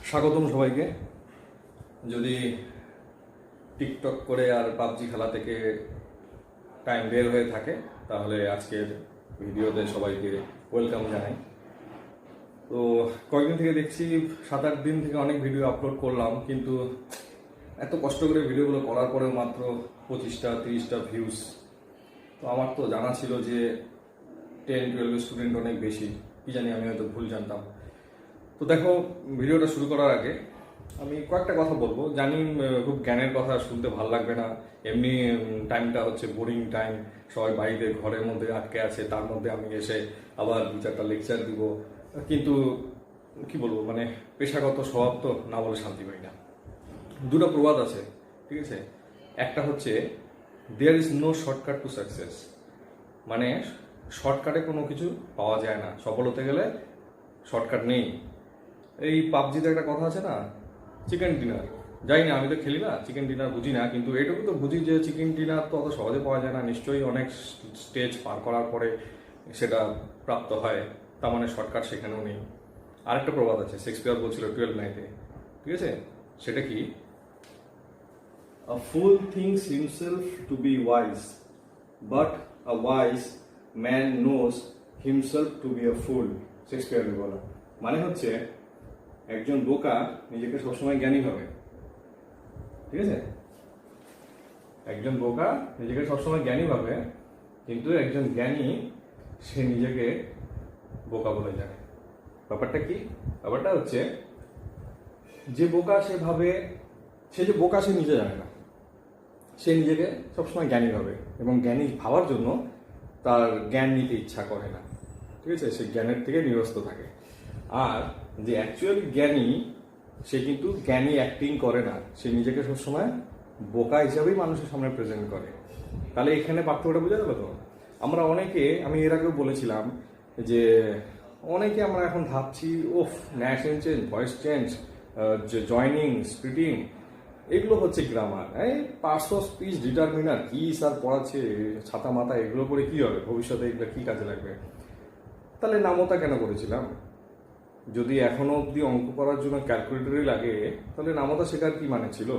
স্বাগতম সবাইকে। যদি টিকটক করে আর পাবজি খেলা থেকে টাইম বের হয়ে থাকে তাহলে আজকের ভিডিওতে সবাইকে ওয়েলকাম জানাই। তো কয়েকদিন থেকে দেখছি 7-8 দিন থেকে অনেক ভিডিও আপলোড করলাম, কিন্তু এত কষ্ট করে ভিডিওগুলো করার পরেও মাত্র 25-30টা ভিউজ। তো আমার তো জানা ছিল যে 10-12 স্টুডেন্ট অনেক বেশি, কি জানি আমি হয়তো ভুল জানতাম। তো দেখো, ভিডিওটা শুরু করার আগে আমি কয়েকটা কথা বলবো। জানি খুব জ্ঞানের কথা শুনতে ভালো লাগবে না, এমনি টাইমটা হচ্ছে বোরিং টাইম, সবাই বাড়িতে ঘরের মধ্যে আটকে আছে, তার মধ্যে আমি এসে আবার 2-4টা লেকচার দিব। কিন্তু কি বলবো, মানে পেশাগত স্বভাব তো না বলে শান্তি পাই না। দুটো প্রবাদ আছে, ঠিক আছে। একটা হচ্ছে there is no shortcut to success, মানে শর্টকাটে কোনো কিছু পাওয়া যায় না, সফল হতে গেলে শর্টকাট নেই। এই পাবজিতে একটা কথা আছে না, চিকেন ডিনার। জানি না, আমি তো খেলি না, চিকেন ডিনার বুঝি না, কিন্তু এটুকু তো বুঝি যে চিকেন ডিনার তো অত সহজে পাওয়া যায় না, নিশ্চয়ই অনেক স্টেজ পার করার পরে সেটা প্রাপ্ত হয়, তার মানে শর্টকাট সেখানেও নেই। আরেকটা প্রবাদ আছে, শেক্সপিয়ার বলছিল 12 নাইটে, ঠিক আছে। সেটা কি, a fool thinks himself to be wise, but a wise man knows himself to be a fool. শেক্সপিয়ারের বলা মানে হচ্ছে, একজন বোকা নিজেকে সবসময় জ্ঞানী ভাবে, ঠিক আছে। একজন বোকা নিজেকে সবসময় জ্ঞানী ভাবে, কিন্তু একজন জ্ঞানী সে নিজেকে বোকা বলে জানে। ব্যাপারটা কি? ব্যাপারটা হচ্ছে, যে বোকা সে ভাবে, সে যে বোকা সে নিজে জানে না, সে নিজেকে সবসময় জ্ঞানী ভাবে, এবং জ্ঞানী ভাবার জন্য তার জ্ঞান নিতে ইচ্ছা করে না, ঠিক আছে। সে জ্ঞানের থেকে নিরস্ত থাকে। আর যে অ্যাকচুয়ালি জ্ঞানী, সে কিন্তু জ্ঞানী অ্যাক্টিং করে না, সে নিজেকে সবসময় বোকা হিসাবেই মানুষের সামনে প্রেজেন্ট করে। তাহলে এখানে পার্থক্যটা বোঝা গেল তো। আমরা অনেকে, আমি এর আগেও বলেছিলাম যে অনেকে আমরা এখন ভাবছি, of narration change, voice change, joining, splitting, এগুলো হচ্ছে গ্রামার, এই পার্টস অফ স্পিচ ডিটারমিনার কি স্যার পড়াচ্ছে ছাতা মাথা, এগুলো করে কি হবে ভবিষ্যতে, এগুলো কি কাজে লাগবে। তাহলে নামতা কেন করেছিলাম? যদি এখনো অবধি অঙ্ক করার জন্য ক্যালকুলেটরই লাগে, তাহলে নামতা শেখার কি মানে ছিল?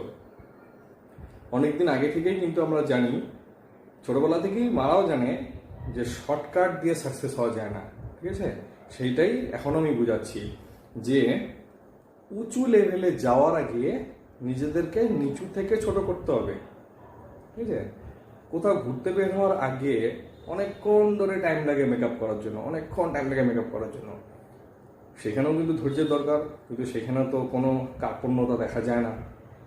অনেকদিন আগে থেকেই কিন্তু আমরা জানি, ছোটবেলা থেকেই মারাও জানে যে শর্টকাট দিয়ে সাকসেস হওয়া যায় না, ঠিক আছে। সেইটাই এখন আমি বুঝাচ্ছি, যে উঁচু লেভেলে যাওয়ার আগে নিজেদেরকে নিচু থেকে ছোট করতে হবে, ঠিক আছে। কোথাও ঘুরতে বের হওয়ার আগে অনেকক্ষণ ধরে টাইম লাগে মেকআপ করার জন্য, অনেকক্ষণ টাইম লাগে মেকআপ করার জন্য, সেখানেও কিন্তু ধৈর্যের দরকার, কিন্তু সেখানে তো কোনো কার্পণ্যতা দেখা যায় না।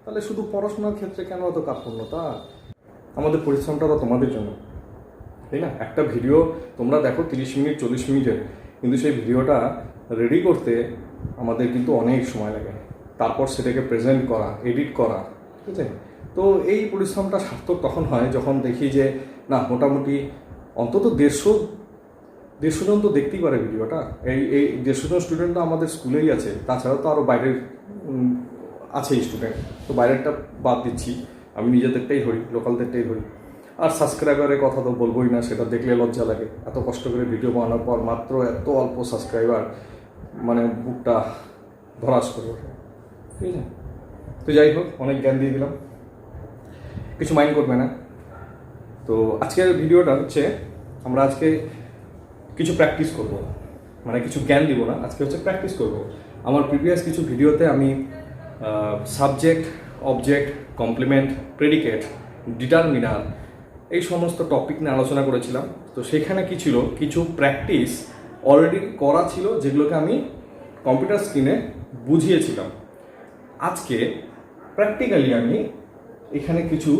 তাহলে শুধু পড়াশোনার ক্ষেত্রে কেন অত কার্পণ্যতা? আমাদের পরিশ্রমটা তো তোমাদের জন্য, তাই না? একটা ভিডিও তোমরা দেখো 30 মিনিট 40 মিনিটের, কিন্তু সেই ভিডিওটা রেডি করতে আমাদের কিন্তু অনেক সময় লাগে, তারপর সেটাকে প্রেজেন্ট করা, এডিট করা, ঠিক আছে। তো এই পরিশ্রমটা সার্থক তখন হয় যখন দেখি যে না, মোটামুটি অন্তত 150 জন তো দেখতেই পারে ভিডিওটা। এই 150 জন স্টুডেন্ট তো আমাদের স্কুলেই আছে, তাছাড়াও তো আরও বাইরের আছেই স্টুডেন্ট। তো বাইরেরটা বাদ দিচ্ছি, আমি নিজেদেরটাই ধরি, লোকালদেরটাই ধরি। আর সাবস্ক্রাইবারের কথা তো বলবোই না, সেটা দেখলে লজ্জা লাগে। এত কষ্ট করে ভিডিও বানানোর পর মাত্র এত অল্প সাবস্ক্রাইবার, মানে বুকটা ধরাস করে ওঠে, ঠিক আছে। তো যাই হোক, অনেক জ্ঞান দিয়ে দিলাম, কিছু মাইন্ড করবে না। তো আজকের ভিডিওটা হচ্ছে, আমরা আজকে কিছু প্র্যাকটিস করব, মানে কিছু জ্ঞান দিব না, আজকে হচ্ছে প্র্যাকটিস করব। আমার প্রিভিয়াস কিছু ভিডিওতে আমি subject, object, complement, predicate, determiner, এই সমস্ত টপিক নিয়ে আলোচনা করেছিলাম। তো সেখানে কি ছিল, কিছু প্র্যাকটিস অলরেডি করা ছিল, যেগুলোকে আমি কম্পিউটার স্ক্রিনে বুঝিয়েছিলাম। আজকে প্র্যাকটিক্যালি আমি এখানে কিছু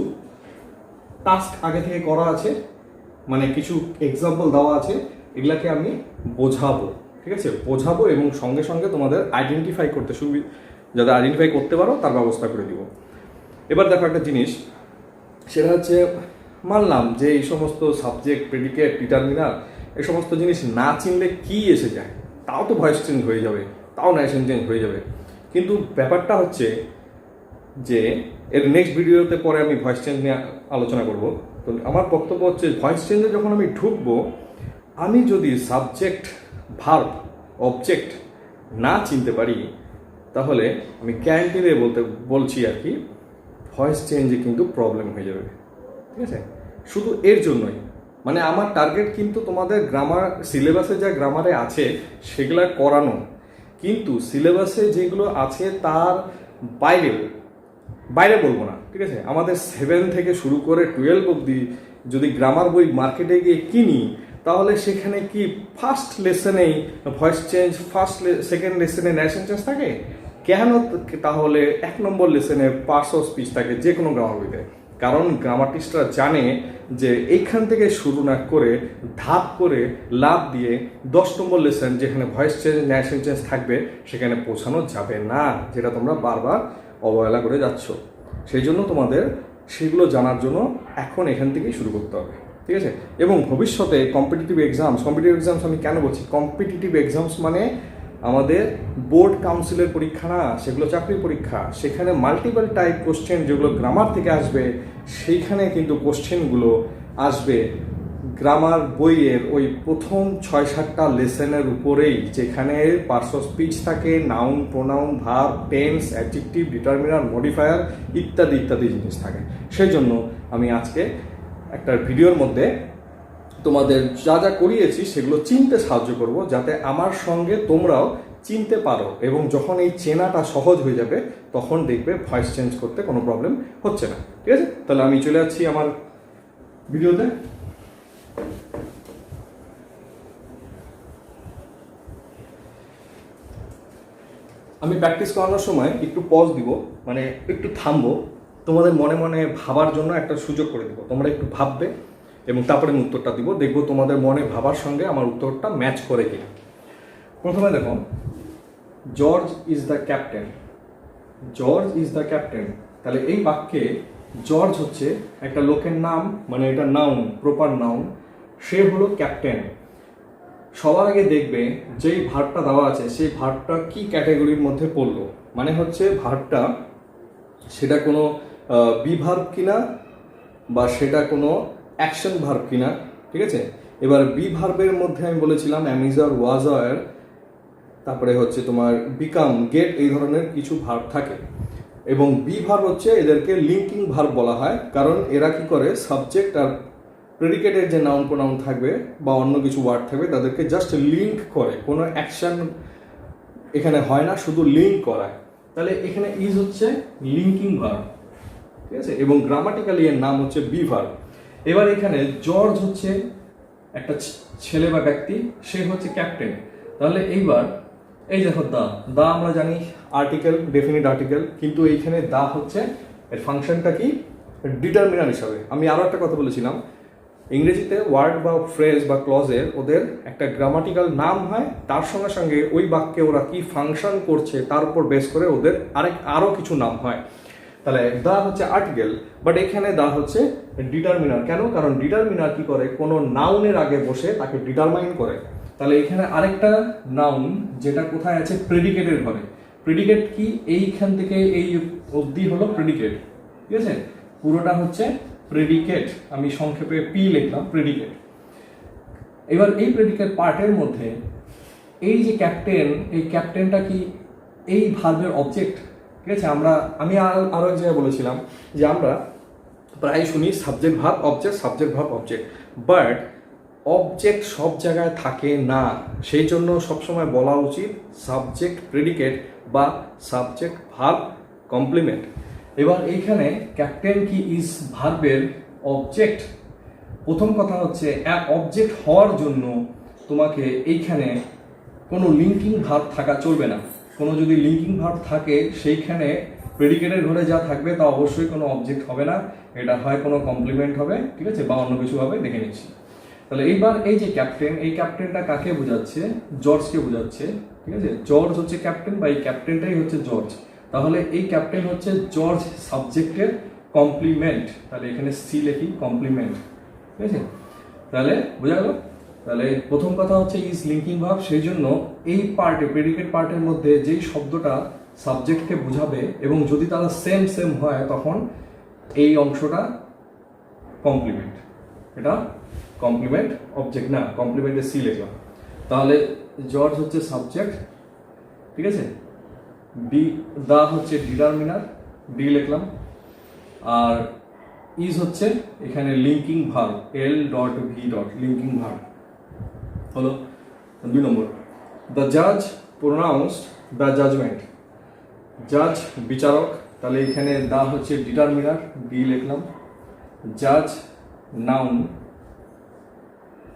টাস্ক আগে থেকে করা আছে, মানে কিছু এক্সাম্পল দেওয়া আছে, এগুলাকে আমি বোঝাবো, ঠিক আছে। বোঝাবো এবং সঙ্গে সঙ্গে তোমাদের আইডেন্টিফাই করতে যাতে আইডেন্টিফাই করতে পারো তার ব্যবস্থা করে দিব। এবার দেখো একটা জিনিস, সেটা হচ্ছে, মানলাম যে এই সমস্ত সাবজেক্ট, প্রেডিকেট, ডিটারমিনার, এই সমস্ত জিনিস না চিনলে কি এসে যায়, তাও তো ভয়েস চেঞ্জ হয়ে যাবে, তাও ন্যাশন চেঞ্জ হয়ে যাবে। কিন্তু ব্যাপারটা হচ্ছে যে এর নেক্সট ভিডিওতে পরে আমি ভয়েস চেঞ্জ নিয়ে আলোচনা করব। তো আমার বক্তব্য হচ্ছে, ভয়েস চেঞ্জে যখন আমি ঢুকবো, আমি যদি সাবজেক্ট, ভার্ব, অবজেক্ট না চিনতে পারি, তাহলে আমি গ্যারান্টি দিয়ে বলছি আর কি, ভয়েস চেঞ্জে কিন্তু প্রবলেম হয়ে যাবে। ঠিক আছে, শুধু এর জন্যই মানে আমার টার্গেট কিন্তু তোমাদের গ্রামার সিলেবাসে যা গ্রামারে আছে সেগুলা করানো, কিন্তু সিলেবাসে যেগুলো আছে তার বাইরে বলবো না। ঠিক আছে, আমাদের 7 থেকে শুরু করে 12 অবধি যদি গ্রামার বই মার্কেটে গিয়ে কিনি, তাহলে সেখানে কি ফার্স্ট লেসনেই ভয়েস চেঞ্জ, সেকেন্ড লেসনে ন্যারেশন চেঞ্জ থাকে কেন? তাহলে 1 নম্বর লেসনে পার্টস অফ স্পিচ থাকে যে কোনো গ্রামার বইতে। কারণ গ্রামাটিস্টরা জানে যে এইখান থেকে শুরু না করে ধাপ করে লাভ দিয়ে 10 নম্বর লেসন যেখানে ভয়েস চেঞ্জ ন্যারেশন চেঞ্জ থাকবে সেখানে পৌঁছানো যাবে না, যেটা তোমরা বারবার অবহেলা করে যাচ্ছ। সেই জন্য তোমাদের সেগুলো জানার জন্য এখন এখান থেকেই শুরু করতে হবে। ঠিক আছে, এবং ভবিষ্যতে কম্পিটিটিভ এক্সামস আমি কেন বলছি কম্পিটিটিভ এক্সামস মানে আমাদের বোর্ড কাউন্সিলের পরীক্ষা না, সেগুলো চাকরির পরীক্ষা। সেখানে মাল্টিপল টাইপ কোশ্চেন যেগুলো গ্রামার থেকে আসবে, সেইখানে কিন্তু কোশ্চেনগুলো আসবে গ্রামার বইয়ের ওই প্রথম 6-7টা লেসনের উপরেই, যেখানে পার্টস অফ স্পিচ থাকে, noun, pronoun, verb, tense, adjective, determiner, modifier ইত্যাদি ইত্যাদি জিনিস থাকে। সেই জন্য আমি আজকে একটা ভিডিওর মধ্যে তোমাদের যা যা করিয়েছি সেগুলো চিনতে সাহায্য করব, যাতে আমার সঙ্গে তোমরাও চিনতে পারো, এবং যখন এই চেনাটা সহজ হয়ে যাবে তখন দেখবে ভয়েস চেঞ্জ করতে কোনো প্রবলেম হচ্ছে না। ঠিক আছে, তাহলে আমি চলে যাচ্ছি আমার ভিডিওতে। আমি প্র্যাকটিস করানোর সময় একটু পজ দিব, মানে একটু থামবো, তোমাদের মনে মনে ভাবার জন্য একটা সুযোগ করে দিব। তোমরা একটু ভাববে এবং তারপরে আমি উত্তরটা দিব, দেখবো তোমাদের মনে ভাবার সঙ্গে আমার উত্তরটা ম্যাচ করে কিনা। প্রথমে দেখো, George is the captain. George is the captain, তাহলে এই বাক্যে জর্জ হচ্ছে একটা লোকের নাম, মানে এটা নাউন, প্রপার নাউন, সে হলো ক্যাপ্টেন। সবার আগে দেখবে যেই ভার্বটা দেওয়া আছে সেই ভার্বটা কি ক্যাটাগরির মধ্যে পড়লো, মানে হচ্ছে ভার্বটা সেটা কোনো বি ভার্ব কিনা বা সেটা কোনো অ্যাকশন ভার্ব কিনা। ঠিক আছে, এবার বি ভার্বের মধ্যে আমি বলেছিলাম অ্যামিজার, ওয়াজ, আর তারপরে হচ্ছে তোমার বিকাম, গেট, এই ধরনের কিছু ভার্ব থাকে। এবং বি ভার্ব হচ্ছে এদেরকে লিঙ্কিং ভার্ব বলা হয়, কারণ এরা কি করে সাবজেক্ট আর প্রেডিকেটের যে নাউন প্রোনাউন থাকবে বা অন্য কিছু ওয়ার্ড থাকবে তাদেরকে জাস্ট লিঙ্ক করে, কোনো অ্যাকশন এখানে হয় না, শুধু লিঙ্ক করায়। তাহলে এখানে ইজ হচ্ছে লিঙ্কিং ভার্ব। ঠিক আছে, এবং গ্রামাটিক্যালি এর নাম হচ্ছে বি ভার্ব। এবার এখানে জর্জ হচ্ছে একটা ছেলে বা ব্যক্তি, সে হচ্ছে ক্যাপ্টেন। তাহলে এইবার এই দেখো দা আমরা জানি আর্টিকেল, ডেফিনিট আর্টিকেল, কিন্তু এইখানে দা হচ্ছে এর ফাংশনটা কি ডিটারমিনার হিসাবে। আমি আরো একটা কথা বলেছিলাম, ইংরেজিতে ওয়ার্ড বা ফ্রেজ বা ক্লজের ওদের একটা গ্রামাটিক্যাল নাম হয়, তার সঙ্গে সঙ্গে ওই বাক্যে ওরা কি ফাংশন করছে তার উপর বেস করে ওদের আরো কিছু নাম হয়। তাহলে দা হচ্ছে আর্টিকেল, বাট এখানে দা হচ্ছে ডিটারমিনার। কেন? কারণ ডিটারমিনার কি করে, কোনো নাউনের আগে বসে তাকে ডিটারমাইন করে। তাহলে এখানে আরেকটা নাউন যেটা কোথায় আছে, প্রেডিকেটের ঘরে। প্রেডিকেট কি, এইখান থেকে এই অবধি হলো প্রেডিকেট। ঠিক আছে, পুরোটা হচ্ছে প্রেডিকেট, আমি সংক্ষেপে পি লিখলাম, প্রেডিকেট। এবার এই প্রেডিকেট পার্টের মধ্যে এই যে ক্যাপ্টেন, এই ক্যাপ্টেনটা কি এই ভার্বের অবজেক্ট। ঠিক আছে, আমি আরো এক জায়গায় বলেছিলাম যে আমরা প্রায় শুনি subject verb object, subject verb object, but object সব জায়গায় থাকে না। সেই জন্য সবসময় বলা উচিত সাবজেক্ট প্রেডিকেট বা সাবজেক্ট ভার্ব কমপ্লিমেন্ট। এবার এইখানে ক্যাপ্টেন কি ইজ ভার্বের অবজেক্ট। প্রথম কথা হচ্ছে অবজেক্ট হওয়ার জন্য তোমাকে এইখানে কোনো লিঙ্কিং ভার্ব থাকা চলবে না। কোনো যদি লিঙ্কিং ভার্ব থাকে সেইখানে প্রেডিকেটের ঘরে যা থাকবে তা অবশ্যই কোনো অবজেক্ট হবে না, এটা হয় কোনো কমপ্লিমেন্ট হবে। ঠিক আছে, বা অন্য কিছু হবে, দেখে নিচ্ছি। তাহলে এইবার এই যে ক্যাপ্টেন, এই ক্যাপ্টেনটা কাকে বোঝাচ্ছে, জর্জকে বোঝাচ্ছে। ঠিক আছে, জর্জ হচ্ছে ক্যাপ্টেন বা এই ক্যাপ্টেনটাই হচ্ছে জর্জ। তাহলে এই ক্যাপ্টেন হচ্ছে জর্জ সাবজেক্টের কমপ্লিমেন্ট। তাহলে এখানে সি লিখি, কমপ্লিমেন্ট। ঠিক আছে, তাহলে বোঝা গেল। তাহলে প্রথম কথা হচ্ছে ইজ লিঙ্কিং ভার্ব, সেই জন্য এই পার্টে প্রেডিকেট পার্টের মধ্যে যেই শব্দটা সাবজেক্টকে বোঝাবে এবং যদি তারা সেম হয় তখন এই অংশটা কমপ্লিমেন্ট। এটা কমপ্লিমেন্ট অবজেক্ট না, কমপ্লিমেন্টে সি লিখলাম। তাহলে জর্জ হচ্ছে সাবজেক্ট। ঠিক আছে, ডি, দা হচ্ছে ডিটারমিনার, ডি লিখলাম। আর ইজ হচ্ছে এখানে linking verb, L dot V dot linking verb হলো। 2 নম্বর, দ্য জাজ প্রোনাউন্সড দ্য জাজমেন্ট, জাজ বিচারক, তাহলে এখানে দা হচ্ছে ডিটারমিনার, ডি লিখলাম। জাজ নাউন,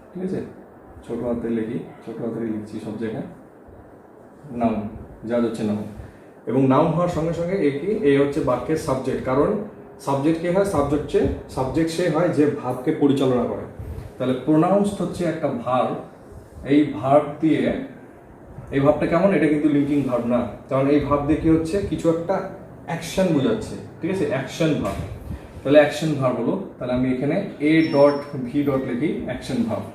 ঠিক আছে, ছোট হাতে লিখি, ছোট হাতে লিখছি সব জায়গায়, নাউন, জাজ হচ্ছে নাউন। এবং নাউন হওয়ার সঙ্গে সঙ্গে এ হচ্ছে বাক্যের সাবজেক্ট, কারণ সাবজেক্ট কে হয়, সাবজেক্ট সে হয় যে ভার্বকে পরিচালনা করে। তাহলে প্রোনাউন্সড হচ্ছে একটা ভার্ব, এই ভার্ব দিয়ে, এই ভার্বটা কেমন, এটা কিন্তু লিঙ্কিং ভার্ব না, কারণ এই ভার্ব দিয়ে কি হচ্ছে, কিছু একটা অ্যাকশন বোঝাচ্ছে, ঠিক আছে, অ্যাকশন ভার্ব। তাহলে অ্যাকশন ভার্ব হলো, তাহলে আমি এখানে এ ডট ভি ডট লিখি, অ্যাকশন ভার্ব।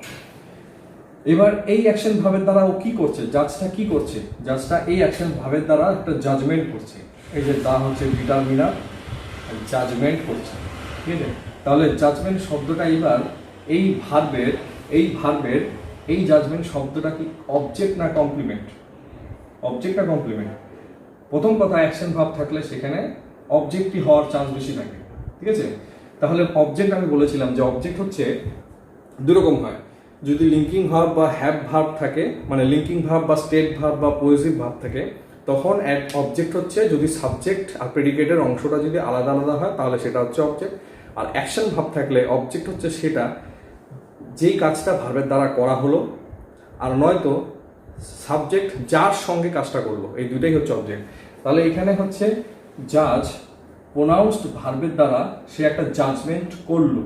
এবার এই অ্যাকশন ভাবের দ্বারা ও কি করছে, জাজটা কি করছে, জাজটা এই অ্যাকশন ভাবের দ্বারা একটা জাজমেন্ট করছে। এই যে দা হচ্ছে ডিটারমিনার, জাজমেন্ট করছে, ঠিক আছে। তাহলে জাজমেন্ট শব্দটা এবার এই ভার্বের এই জাজমেন্ট শব্দটা কি অবজেক্ট না কমপ্লিমেন্ট, অবজেক্ট না কমপ্লিমেন্ট? প্রথম কথা, অ্যাকশন ভার্ব থাকলে সেখানে অবজেক্টই হওয়ার চান্স বেশি থাকে, ঠিক আছে। তাহলে অবজেক্ট, আমি বলেছিলাম যে অবজেক্ট হচ্ছে দুরকম হয়, যদি লিঙ্কিং ভার্ব বা হ্যাভ ভার্ব থাকে, মানে লিঙ্কিং ভার্ব বা স্টেট ভার্ব বা পজিটিভ ভার্ব থাকে, তখন অবজেক্ট হচ্ছে যদি সাবজেক্ট আর প্রেডিকেটের অংশটা যদি আলাদা আলাদা হয় তাহলে সেটা হচ্ছে অবজেক্ট। আর অ্যাকশন ভার্ব থাকলে অবজেক্ট হচ্ছে সেটা যেই কাজটা ভার্বের দ্বারা করা হলো, আর নয়তো সাবজেক্ট যার সঙ্গে কাজটা করলো, এই দুইটাই হচ্ছে অবজেক্ট। তাহলে এখানে হচ্ছে জাজ প্রোনাউন্সড ভার্বের দ্বারা সে একটা জাজমেন্ট করলো,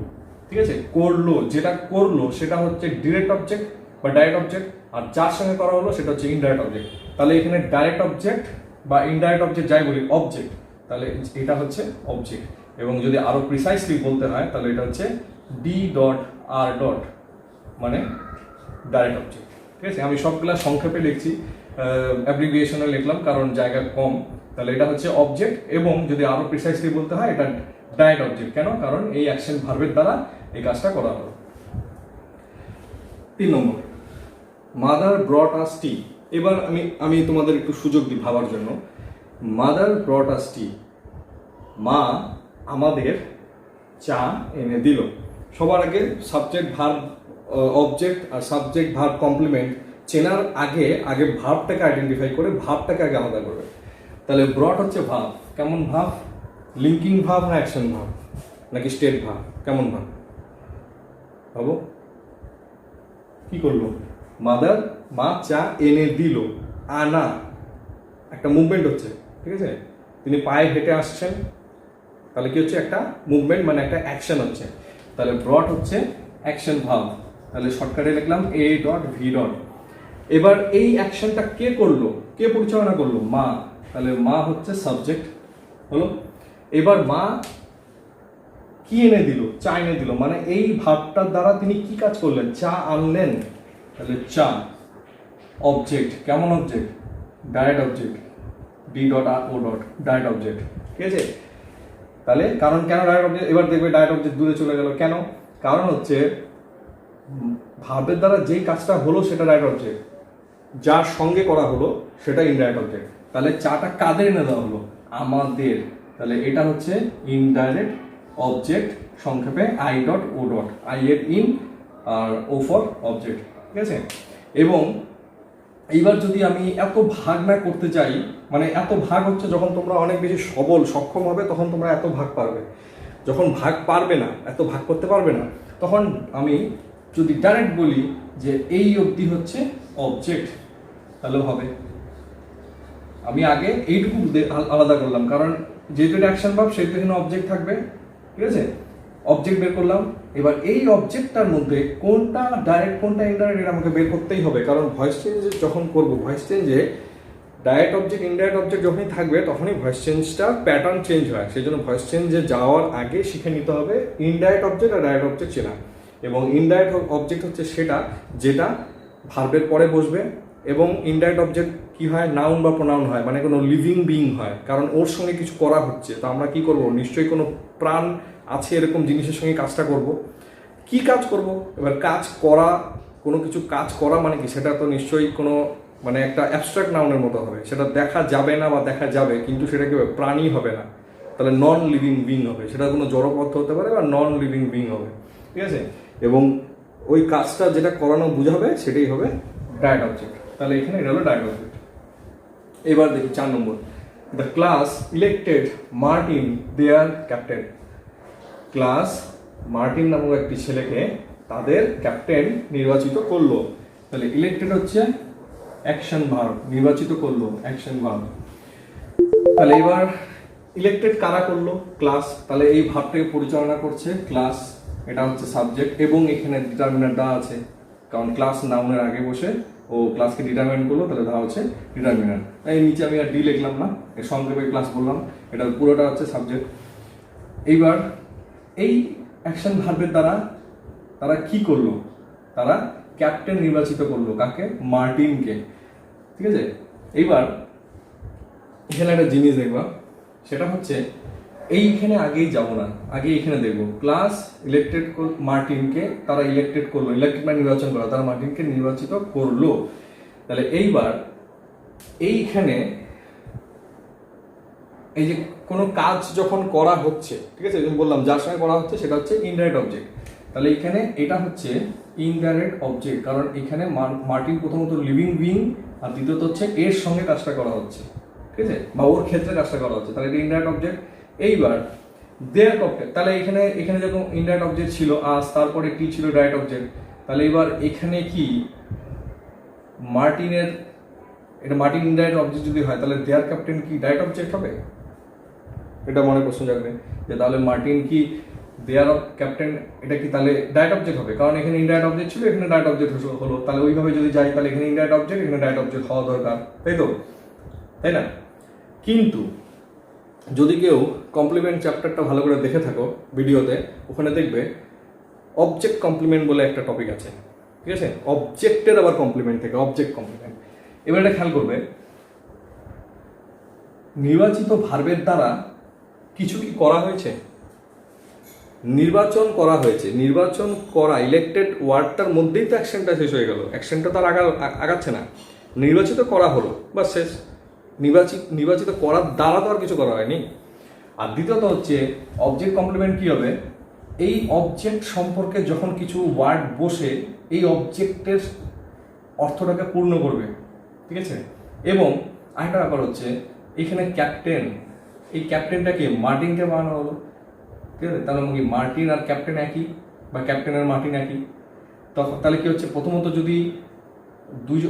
ঠিক আছে, করলো, যেটা করলো সেটা হচ্ছে ডিরেক্ট অবজেক্ট বা ডাইরেক্ট অবজেক্ট, আর যার সঙ্গে করা হলো সেটা হচ্ছে ইনডাইরেক্ট অবজেক্ট। তাহলে এখানে ডাইরেক্ট অবজেক্ট বা ইনডাইরেক্ট অবজেক্ট যাই বলি, অবজেক্ট, তাহলে এটা হচ্ছে অবজেক্ট। এবং যদি আরো প্রিসাইসলি বলতে হয় তাহলে এটা হচ্ছে ডি ডট আর ডট, মানে ডাইরেক্ট অবজেক্ট, ঠিক আছে। আমি সবগুলা সংক্ষেপে লিখছি, অ্যাব্রিভিয়েশনে লিখলাম কারণ জায়গা কম। তাহলে এটা হচ্ছে অবজেক্ট, এবং যদি আরো প্রিসাইসলি বলতে হয় এটা ডাইরেক্ট অবজেক্ট। কেন? কারণ এই অ্যাকশন ভার্বের দ্বারা এই কাজটা করা হলো। 3 নম্বর, মাদার ব্রট আস টি। এবার আমি তোমাদের একটু সুযোগ দিই ভাবার জন্য। মাদার ব্রট আস টি, মা আমাদের চা এনে দিল। সবার আগে সাবজেক্ট ভার্ব অবজেক্ট আর সাবজেক্ট ভার্ব কমপ্লিমেন্ট চেনার আগে ভার্বটাকে আইডেন্টিফাই করে ভার্বটাকে আগে আলাদা করবে। তাহলে ব্রট হচ্ছে ভার্ব, কেমন ভার্ব? লিঙ্কিং ভার্ব না অ্যাকশন ভার্ব নাকি স্টেট ভার্ব? কেমন ভার্ব ভাবো? কি করলো? মাদার, মা চা এনে দিল, আনা, একটা মুভমেন্ট হচ্ছে, ঠিক আছে, তিনি পায়ে হেঁটে আসছেন, তাহলে কি হচ্ছে, একটা মুভমেন্ট, মানে একটা অ্যাকশন হচ্ছে। তাহলে ব্রট হচ্ছে অ্যাকশন ভার্ব, তাহলে শর্টকাটে লিখলাম এ ডট ভি ডট। এবার এই অ্যাকশনটা কে করলো, কে পরিচালনা করলো? মা, তাহলে মা হচ্ছে সাবজেক্ট হলো। এবার মা কি এনে দিল? চা এনে দিল, মানে এই ভাবটার দ্বারা তিনি কি কাজ করলেন? চা আনলেন, তাহলে চা অবজেক্ট, কেমন object? Direct object, D dot R O dot, direct object, ঠিক আছে। তাহলে কারণ কেন ডাইরেক্ট অবজেক্ট? এবার দেখবে ডাইরেক্ট অবজেক্ট দূরে চলে গেল, কেন? কারণ হচ্ছে ভার্বের দ্বারা যেই কাজটা হলো সেটা ডাইরেক্ট অবজেক্ট, যার সঙ্গে করা হলো সেটা ইনডাইরেক্ট অবজেক্ট। তাহলে চাটা কাদের এনে দেওয়া হলো? আমাদের, তাহলে এটা হচ্ছে ইনডাইরেক্ট অবজেক্ট, সংক্ষেপে I dot O dot, I এর ইন আর ও ফর অবজেক্ট, ঠিক আছে। এবং এইবার যদি আমি এত ভাগ না করতে চাই, মানে এত ভাগ হচ্ছে যখন তোমরা অনেক বেশি সক্ষম হবে তখন তোমরা এত ভাগ পারবে। যখন ভাগ পারবে না, এত ভাগ করতে পারবে না, তখন আমি যদি ডাইরেক্ট বলি যে এই অবধি হচ্ছে অবজেক্ট, তাহলেও হবে। আমি আগে এইটুকু আলাদা করলাম, কারণ যেহেতু এটা অ্যাকশন ভার্ব সেহেতু এখানে অবজেক্ট থাকবে, ঠিক আছে। অবজেক্ট বের করলাম, এবার এই অবজেক্টটার মধ্যে কোনটা ডাইরেক্ট কোনটা ইনডাইরেক্ট এটা আমাকে বের করতেই হবে, কারণ ভয়েস চেঞ্জ যখন করবো, ভয়েস চেঞ্জে ডাইরেক্ট অবজেক্ট ইনডাইরেক্ট অবজেক্ট যখনই থাকবে তখনই ভয়েস চেঞ্জটা প্যাটার্ন চেঞ্জ হয়। সেই জন্য ভয়েস চেঞ্জে যাওয়ার আগে শিখে নিতে হবে ইনডাইরেক্ট অবজেক্ট আর ডাইরেক্ট অবজেক্ট চেনা। এবং ইনডাইরেক্ট অবজেক্ট হচ্ছে সেটা যেটা ভার্বের পরে বসবে, এবং ইনডাইরেক্ট অবজেক্ট কি হয়? নাউন বা প্রোনাউন হয়, মানে কোনো লিভিং বিং হয়, কারণ ওর সঙ্গে কিছু করা হচ্ছে। তো আমরা কি করব? নিশ্চয়ই কোনো প্রাণ আছে এরকম জিনিসের সঙ্গে কাজটা করব। কি কাজ করব? এবার কাজ করা, কোনো কিছু কাজ করা মানে কি? সেটা তো নিশ্চয়ই কোনো মানে একটা অ্যাবস্ট্রাক্ট নাউনের মতো হবে, সেটা দেখা যাবে না বা দেখা যাবে, কিন্তু সেটা কি হবে, প্রাণী হবে না, তাহলে নন লিভিং বিং হবে, সেটা কোনো জড় পদার্থ হতে পারে বা নন লিভিং বিং হবে, ঠিক আছে। এবং ওই কাজটা যেটা করানো বোঝাবে সেটাই হবে ডায়েট অবজেক্ট। তাহলে এখানে এটা হলো ডায়েট অবজেক্ট। এবার দেখি 4 নম্বর, the class elected Martin their captain. Class Martin নামক একটি ছেলেকে তাদের ক্যাপ্টেন নির্বাচিত করলো। তাহলে ইলেক্টেড হচ্ছে অ্যাকশন ভার্ব, নির্বাচিত করলো অ্যাকশন ভার্ব। তাহলে এবার ইলেক্টেড কারা করলো, ক্লাস। তাহলে এই ভার্বটাকে পরিচালনা করছে ক্লাস, এটা হচ্ছে সাবজেক্ট, এবং এখানে ডিটারমিনার দা আছে, কারণ ক্লাস নাউনের আগে বসে ও ক্লাসকে ডিটারমিন করলো, তাহলে দা হচ্ছে ডিটারমিনার। এই নিচে আমি আর ডি লিখলাম না, এর সংক্ষেপে ক্লাস বললাম, এটা পুরোটা হচ্ছে সাবজেক্ট। এইবার এই অ্যাকশন ভার্বের দ্বারা তারা কি করলো, তারা ক্যাপ্টেন নির্বাচিত করলো, কাকে, মার্টিনকে, ঠিক আছে। এইবার এখানে একটা জিনিস দেখবা, সেটা হচ্ছে এইখানে আগেই যাব না, আগে এখানে দেখবো ক্লাস ইলেক্টেড মার্টিনকে তারা ইলেক্টেড করলো, ইলেক্টেড মানে নির্বাচন করা, তারা মার্টিনকে নির্বাচিত করলো। তাহলে এইবার এইখানে এই যে কোনো কাজ যখন করা হচ্ছে, ঠিক আছে, বললাম যার সঙ্গে করা হচ্ছে সেটা হচ্ছে ইনডাইরেক্ট অবজেক্ট। তাহলে এখানে এটা হচ্ছে ইনডাইরেক্ট অবজেক্ট, কারণ এখানে মার্টিন প্রথমত লিভিং বিং, আর দ্বিতীয়ত হচ্ছে এর সঙ্গে কাজটা করা হচ্ছে, ঠিক আছে, বা ওর ক্ষেত্রে কাজটা করা হচ্ছে, তাহলে এটা ইনডাইরেক্ট অবজেক্ট। এইবার দেয়ার ক্যাপ্টেন, তাহলে এখানে যখন ইনডাইরেক্ট অবজেক্ট ছিল আস, তারপরে কি ছিল ডাইরেক্ট অবজেক্ট, তাহলে এবার এখানে কি মার্টিনের, এটা মার্টিন ইনডাইরেক্ট অবজেক্ট যদি হয়, তাহলে দেয়ার ক্যাপ্টেন কি ডাইরেক্ট অবজেক্ট হবে? এটা মনে প্রশ্ন জাগবে যে তাহলে মার্টিন কি দেয়ার ক্যাপ্টেন, এটা কি তাহলে ডাইরেক্ট অবজেক্ট হবে? কারণ এখানে ইনডাইরেক্ট অবজেক্ট ছিল, এখানে ডাইরেক্ট অবজেক্ট হলো, তাহলে ওইভাবে যদি যাই তাহলে এখানে ইনডাইরেক্ট অবজেক্ট, এখানে ডাইরেক্ট অবজেক্ট হওয়া দরকার, তাই তো, তাই না? কিন্তু যদি কেউ কমপ্লিমেন্ট চ্যাপ্টারটা ভালো করে দেখে থাকো ভিডিওতে, ওখানে দেখবে অবজেক্ট কমপ্লিমেন্ট বলে একটা টপিক আছে, ঠিক আছে, অবজেক্টের আবার কমপ্লিমেন্ট থেকে, অবজেক্ট কমপ্লিমেন্ট। এবার এটা খেয়াল করবে, নির্বাচিত ভার্বের দ্বারা কিছু কি করা হয়েছে, নির্বাচন করা হয়েছে, নির্বাচন করা, ইলেক্টেড ওয়ার্ডটার মধ্যেই তো অ্যাকশনটা শেষ হয়ে গেল, অ্যাকশনটা তো আর আগাচ্ছে না, নির্বাচিত করা হলো বা শেষ, নির্বাচিত করার দ্বারা তো আর কিছু করা হয়নি। আর দ্বিতীয়ত হচ্ছে অবজেক্ট কমপ্লিমেন্ট কি হবে, এই অবজেক্ট সম্পর্কে যখন কিছু ওয়ার্ড বসে এই অবজেক্টের অর্থটাকে পূর্ণ করবে, ঠিক আছে। এবং আরেকটা ব্যাপার হচ্ছে এখানে ক্যাপ্টেন, এই ক্যাপ্টেনটাকে মার্টিনকে বানানো হলো, ঠিক আছে, তাহলে কি মার্টিন আর ক্যাপ্টেন একই, বা ক্যাপ্টেন আর মার্টিন একই, তখন তাহলে কি হচ্ছে, প্রথমত যদি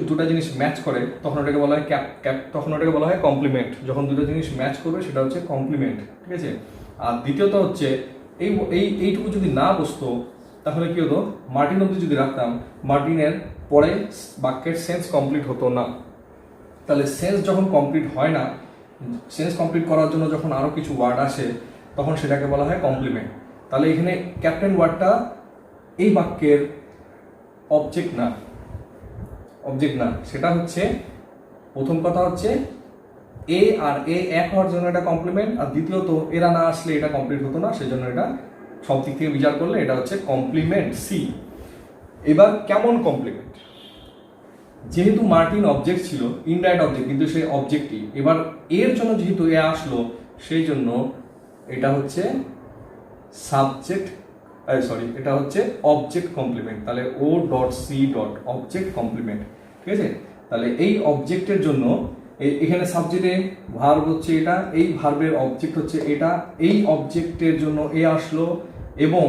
দুটা জিনিস ম্যাচ করে তখন ওটাকে বলা হয় তখন ওটাকে বলা হয় কমপ্লিমেন্ট, যখন দুটো জিনিস ম্যাচ করবে সেটা হচ্ছে কমপ্লিমেন্ট, ঠিক আছে। আর দ্বিতীয়ত হচ্ছে এইটুকু যদি না বসতো তাহলে কি হতো, মার্টিন অব্দি যদি রাখতাম, মার্টিনের পরে বাক্যের সেন্স কমপ্লিট হতো না। তাহলে সেন্স যখন কমপ্লিট হয় না, সেন্স কমপ্লিট করার জন্য যখন আরও কিছু ওয়ার্ড আসে তখন সেটাকে বলা হয় কমপ্লিমেন্ট। তাহলে এখানে ক্যাপ্টেন ওয়ার্ডটা এই বাক্যের অবজেক্ট না, সেটা হচ্ছে, প্রথম কথা হচ্ছে এ আর এ এক হওয়ার জন্য এটা কমপ্লিমেন্ট, আর দ্বিতীয়ত এরা না আসলে এটা কমপ্লিট হতো না, সেজন্য এটা সব দিক থেকে বিচার করলে এটা হচ্ছে কমপ্লিমেন্ট, সি। এবার কেমন কমপ্লিমেন্ট, যেহেতু মার্টিন অবজেক্ট ছিল, ইনডাইরেক্ট অবজেক্ট, কিন্তু সেই অবজেক্টই, এবার এর জন্য যেহেতু এ আসলো সেই জন্য এটা হচ্ছে সাবজেক্ট, এটা হচ্ছে অবজেক্ট কমপ্লিমেন্ট। তাহলে O dot C dot object complement, ঠিক আছে। তাহলে এই অবজেক্টের জন্য এখানে সাবজেক্টে ভার্ব হচ্ছে এটা, এই ভার্বের অবজেক্ট হচ্ছে এটা, এই অবজেক্টের জন্য এ আসলো, এবং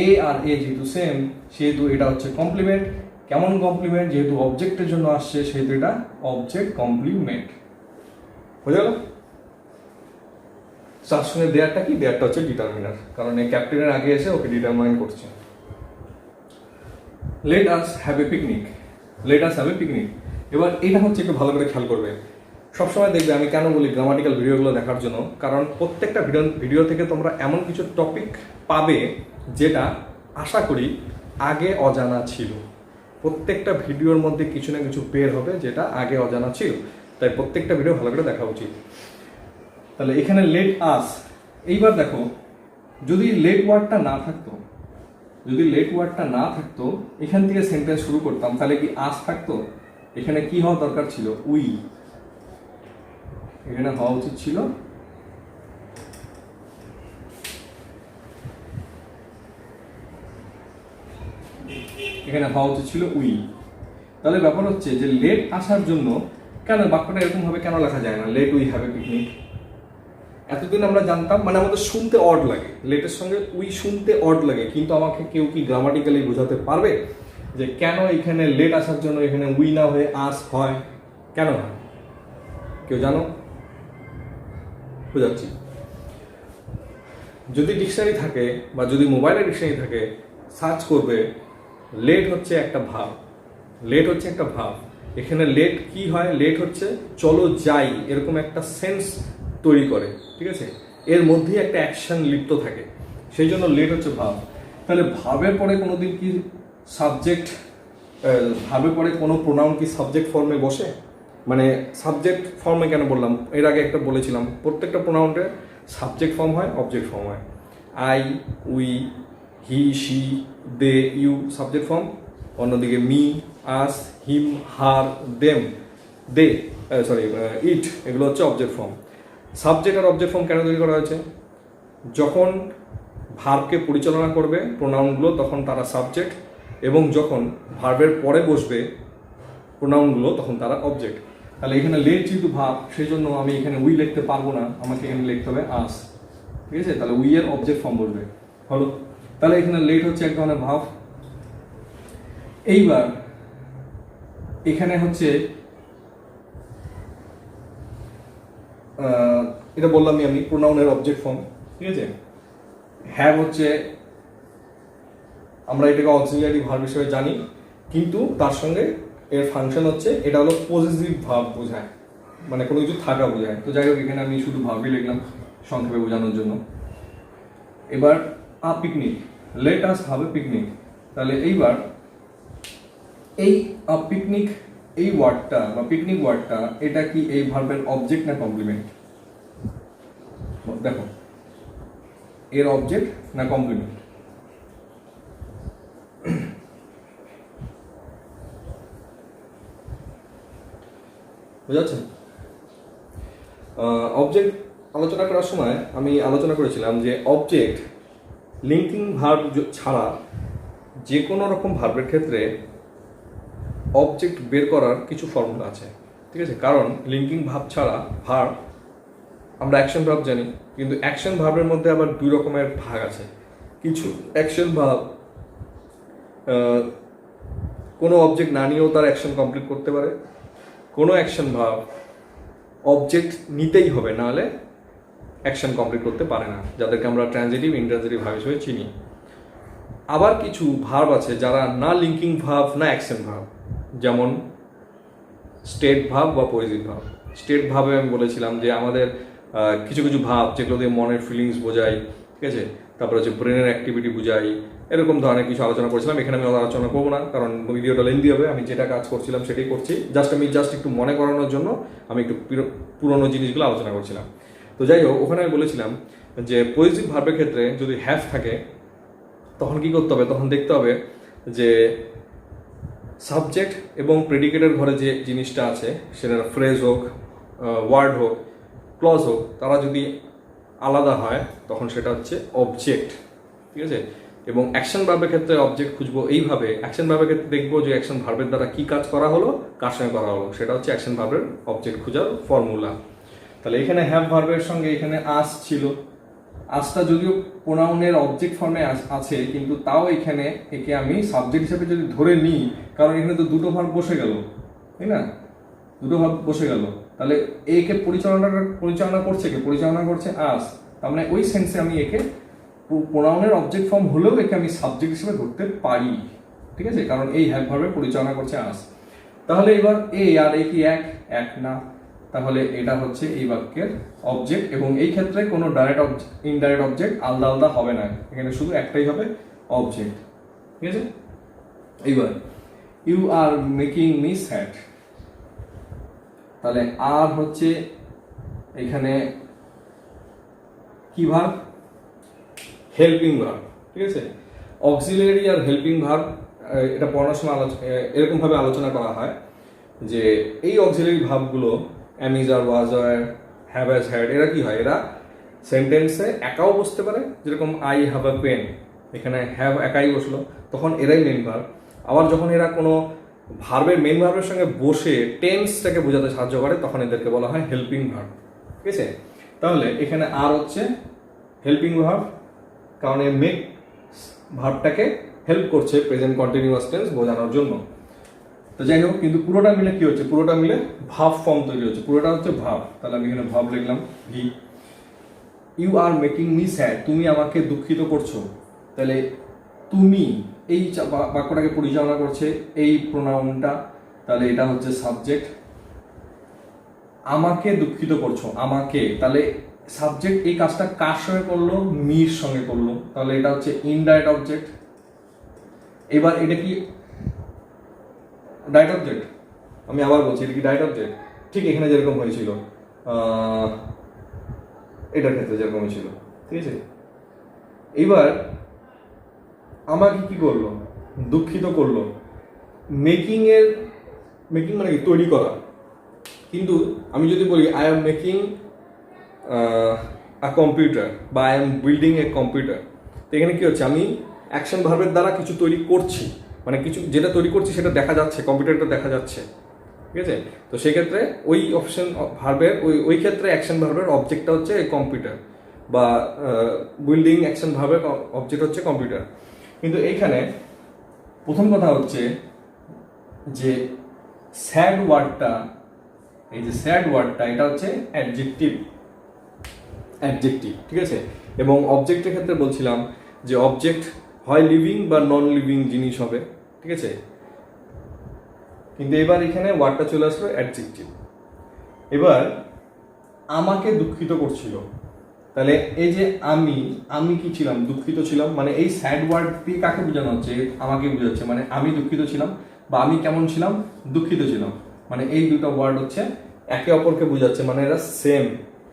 এ আর এ যেহেতু সেম সেহেতু এটা হচ্ছে কমপ্লিমেন্ট। কেমন কমপ্লিমেন্ট, যেহেতু অবজেক্টের জন্য আসছে সেহেতু এটা অবজেক্ট কমপ্লিমেন্ট, বুঝে গেল। তার সঙ্গে দেয়ারটা কি, দেয়ারটা হচ্ছে ডিটারমিনার, কারণ এই ক্যাপ্টেনের আগে এসে ওকে ডিটারমাইন করছে। Let us have a picnic, let us have a picnic. এবার এটা হচ্ছে একটু ভালো করে খেয়াল করবে, সবসময় দেখবে আমি কেন বলি গ্রামাটিক্যাল ভিডিওগুলো দেখার জন্য, কারণ প্রত্যেকটা ভিডিও থেকে তোমরা এমন কিছু টপিক পাবে যেটা আশা করি আগে অজানা ছিল। প্রত্যেকটা ভিডিওর মধ্যে কিছু না কিছু বের হবে যেটা আগে অজানা ছিল, তাই প্রত্যেকটা ভিডিও ভালো করে দেখা উচিত। তাহলে এখানে লেট আস, এইবার দেখো যদি লেট ওয়ার্ডটা না থাকতো, এখান থেকে সেন্টেন্স শুরু করতাম, তাহলে কি আস থাকতো? এখানে কি হওয়া দরকার ছিল? উই। এখানে হওয়া উচিত ছিল উই। তাহলে ব্যাপার হচ্ছে যে লেট আসার জন্য কেন বাক্যটা এরকম ভাবে কেন লেখা যায় না? Let we have a picnic. এতদিন আমরা জানতাম, মানে আমাদের শুনতে অড লাগে, লেটের সঙ্গে উই শুনতে অড লাগে, কিন্তু আমাকে কেউ কি গ্রামাটিক্যালি বোঝাতে পারবে যে কেন এখানে লেট আসার জন্য এখানে উই না হয়ে আস হয়? কেন হয়? কেউ জানো? বোঝাচ্ছি। যদি ডিকশনারি থাকে বা যদি মোবাইলে ডিকশনারি থাকে, সার্চ করবে লেট হচ্ছে একটা ভাব। এখানে লেট কি হয়? লেট হচ্ছে চলো যাই, এরকম একটা সেন্স তৈরি করে, ঠিক আছে? এর মধ্যেই একটা অ্যাকশন লিপ্ত থাকে, সেই জন্য লেট হচ্ছে ভাব। তাহলে ভাবের পরে কোনোদিন কি সাবজেক্ট, ভাবের পরে কোনো প্রোনাউন কি সাবজেক্ট ফর্মে বসে? মানে সাবজেক্ট ফর্মে কেন বললাম? এর আগে একটা বলেছিলাম, প্রত্যেকটা প্রোনাউনের সাবজেক্ট ফর্ম হয়, অবজেক্ট ফর্ম হয়। I, we, he, she, they, you subject form, অন্যদিকে me, us, him, her, them, they, it, এগুলো হচ্ছে অবজেক্ট ফর্ম। সাবজেক্ট আর অবজেক্ট ফর্ম কেন তৈরি করা হয়েছে? যখন ভার্বকে পরিচালনা করবে প্রোনাউনগুলো তখন তারা সাবজেক্ট, এবং যখন ভার্বের পরে বসবে প্রোনাউনগুলো তখন তারা অবজেক্ট। তাহলে এখানে লেট যেহেতু ভার্ব, সেই জন্য আমি এখানে উই লিখতে পারবো না, আমাকে এখানে লিখতে হবে আস, ঠিক আছে? তাহলে উই এর অবজেক্ট ফর্ম বসবে, হলো। তাহলে এখানে লেট হচ্ছে এক ধরনের ভার্ব। এইবার এখানে হচ্ছে এটা বললাম আমি প্রোনাউনের অবজেক্ট ফর্ম, ঠিক আছে? হ্যাভ হচ্ছে, আমরা এটাকে অক্সিলিয়ারি ভার্ব হিসেবে জানি, কিন্তু তার সঙ্গে এর ফাংশন হচ্ছে, এটা হলো পজিটিভ ভার্ব বোঝায়, মানে কোনো কিছু থাকা বোঝায়। তো যাই হোক, এখানে আমি শুধু ভার্বই লিখলাম সংক্ষেপে বোঝানোর জন্য। এবার আ picnic, let us have a picnic. তাহলে এইবার এই আ পিকনিক, এই ওয়ার্ডটা বা পিকনিক ওয়ার্ডটা, এটা কি এই ভার্বের অবজেক্ট না কমপ্লিমেন্ট? দেখো, এর অবজেক্ট না কমপ্লিমেন্ট? বুঝাচ্ছে? অবজেক্ট আলোচনা করার সময় আমি আলোচনা করেছিলাম যে অবজেক্ট লিঙ্কিং ভার্ব ছাড়া যে কোনো রকম ভার্বের ক্ষেত্রে অবজেক্ট বের করার কিছু ফর্মুলা আছে, ঠিক আছে? কারণ লিঙ্কিং ভার্ব ছাড়া ভার্ব, আমরা অ্যাকশন ভার্ব জানি, কিন্তু অ্যাকশন ভার্বের মধ্যে আবার দুই রকমের ভাগ আছে। কিছু অ্যাকশন ভার্ব কোনো অবজেক্ট না নিয়েও তার অ্যাকশন কমপ্লিট করতে পারে, কোনো অ্যাকশন ভার্ব অবজেক্ট নিতেই হবে, নাহলে অ্যাকশন কমপ্লিট করতে পারে না, যাদেরকে আমরা ট্রানজিটিভ, ইন্ট্রানজিটিভ ভার্ব হিসেবে চিনি। আবার কিছু ভার্ব আছে যারা না লিঙ্কিং ভার্ব না অ্যাকশন ভার্ব, যেমন স্টেট ভার্ব বা পজিটিভ ভার্ব। স্টেট ভার্বে আমি বলেছিলাম যে আমাদের কিছু কিছু ভাব যেগুলো দিয়ে মনের ফিলিংস বোঝায়, ঠিক আছে? তারপরে হচ্ছে ব্রেনের অ্যাক্টিভিটি বোঝাই, এরকম ধরনের কিছু আলোচনা করেছিলাম। এখানে আমি আলোচনা করবো না, কারণ ভিডিওটা লেন্দি হবে। আমি যেটা কাজ করছিলাম সেটাই করছি, জাস্ট একটু মনে করানোর জন্য আমি একটু পুরোনো জিনিসগুলো আলোচনা করছিলাম। তো যাই হোক, ওখানে আমি বলেছিলাম যে পজিটিভ ভার্বের ক্ষেত্রে যদি হ্যাভ থাকে তখন কি করতে হবে? তখন দেখতে হবে যে সাবজেক্ট এবং প্রেডিকেটের ঘরে যে জিনিসটা আছে, সেটা ফ্রেজ হোক, ওয়ার্ড হোক, ক্লজ হোক, তারা যদি আলাদা হয় তখন সেটা হচ্ছে অবজেক্ট, ঠিক আছে? এবং অ্যাকশন ভার্বের ক্ষেত্রে অবজেক্ট খুঁজবো এইভাবে। অ্যাকশন ভার্বের ক্ষেত্রে দেখবো যে অ্যাকশন ভার্বের দ্বারা কি কাজ করা হলো, কার সঙ্গে করা হলো, সেটা হচ্ছে অ্যাকশন ভার্বের অবজেক্ট খোঁজার ফর্মুলা। তাহলে এখানে হ্যাভ ভার্বের সঙ্গে এখানে আস ছিল। আসটা যদিও প্রোনাউনের অবজেক্ট ফর্মে আছে, কিন্তু তাও এখানে একে আমি সাবজেক্ট হিসেবে যদি ধরে নিই, কারণ এখানে তো দুটো ভার্ব বসে গেল, তাই না? দুটো ভার্ব বসে গেল, তাহলে একে পরিচালনা করছে কে? পরিচালনা করছে আস। তার মানে ওই সেন্সে আমি একে প্রোনাউনের অবজেক্ট ফর্ম হলেও একে আমি সাবজেক্ট হিসেবে ধরতে পারি, ঠিক আছে? কারণ এই হ্যাভ ভার্বে পরিচালনা করছে আস। তাহলে এবার এ আর এ কি এক না? তাহলে এটা হচ্ছে এই বাক্যের অবজেক্ট, এবং এই ক্ষেত্রে কোনো ডাইরেক্ট ইনডাইরেক্ট অবজেক্ট আলাদা আলাদা হবে না, এখানে শুধু একটাই হবে অবজেক্ট, ঠিক আছে? এইবার you are making me sad, তাহলে আর হচ্ছে এখানে কি ভার্ব? হেল্পিং ভার্ব, ঠিক আছে? অক্সিলিয়ারি আর হেল্পিং ভার্ব, এটা পড়ানোর সময় এরকম ভাবে আলোচনা করা হয় যে এই অক্সিলারি ভার্বগুলো am, is, are, was, are, have, has, had, এরা কি হয়, এরা সেন্টেন্সে একাও বসতে পারে, যেরকম আই হ্যাভ আ পেন, এখানে হ্যাভ একাই বসলো, তখন এরাই মেন ভার্ব। আবার যখন এরা কোনো ভার্বের মেন ভার্বের সঙ্গে বসে টেন্সটাকে বোঝাতে সাহায্য করে, তখন এদেরকে বলা হয় হেল্পিং ভার্ব। ঠিক আছে, তাহলে এখানে আর হচ্ছে হেল্পিং ভার্ব, কারণ এ মেক ভার্বটাকে হেল্প করছে প্রেজেন্ট কন্টিনিউয়াস টেন্স বোঝানোর জন্য। তো যাই হোক, কিন্তু পুরোটা মিলে কি হচ্ছে, পুরোটা মিলে ভার্ব ফর্ম তৈরি হচ্ছে, পুরোটা হচ্ছে ভার্ব। তাহলে আমি এখানে ভার্ব লিখলাম V. You are making me sad, তুমি আমাকে দুঃখিত করছো। তাহলে তুমি এই বাক্যটাকে পরিচালনা করছে এই প্রোনাউনটা, তাহলে এটা হচ্ছে সাবজেক্ট। আমাকে দুঃখিত করছো, আমাকে, তাহলে সাবজেক্ট এই কাজটা কার সঙ্গে করলো, মির সঙ্গে করলো, তাহলে এটা হচ্ছে ইনডাইরেক্ট অবজেক্ট। এবার এটা কি ডাইরেক্ট অবজেক্ট? আমি আবার বলছি, এটা কি ডাইরেক্ট অবজেক্ট? ঠিক এখানে যেরকম হয়েছিল, এটার ক্ষেত্রে যেরকম হয়েছিল। ঠিক আছে, এইবার আমাকে কি করলো, দুঃখিত করলো। মেকিং মানে কি, তৈরি করা। কিন্তু আমি যদি বলি I am making a computer বা I am building a computer, তো এখানে কি হচ্ছে, আমি অ্যাকশন ভার্বের দ্বারা কিছু তৈরি করছি, মানে কিছু যেটা তৈরি করছি সেটা দেখা যাচ্ছে, কম্পিউটারটা দেখা যাচ্ছে। ঠিক আছে, তো সেক্ষেত্রে ওই অপশন ভার্বের ওই ক্ষেত্রে অ্যাকশন ভার্বের অবজেক্টটা হচ্ছে কম্পিউটার, বা বিল্ডিং অ্যাকশন ভার্বের অবজেক্ট হচ্ছে কম্পিউটার। কিন্তু এইখানে প্রথম কথা হচ্ছে যে স্যাড ওয়ার্ডটা, এই যে স্যাড ওয়ার্ডটা, এটা হচ্ছে অ্যাডজেক্টিভ। ঠিক আছে, এবং অবজেক্টের ক্ষেত্রে বলছিলাম যে অবজেক্ট হয় লিভিং বা নন লিভিং জিনিস হবে। ঠিক আছে, কিন্তু এবার এখানে ওয়ার্ডটা চলে আসলো অ্যাডজেক্টিভ। এবার আমাকে দুঃখিত করছিল, তাহলে এই যে আমি কি ছিলাম, দুঃখিত ছিলাম, মানে এই স্যাড ওয়ার্ড দিয়ে কাকে বোঝানো হচ্ছে, আমাকে বোঝাচ্ছে, মানে আমি দুঃখিত ছিলাম বা আমি কেমন ছিলাম, দুঃখিত ছিলাম, মানে এই দুটো ওয়ার্ড হচ্ছে একে অপরকে বোঝাচ্ছে, মানে এরা সেম।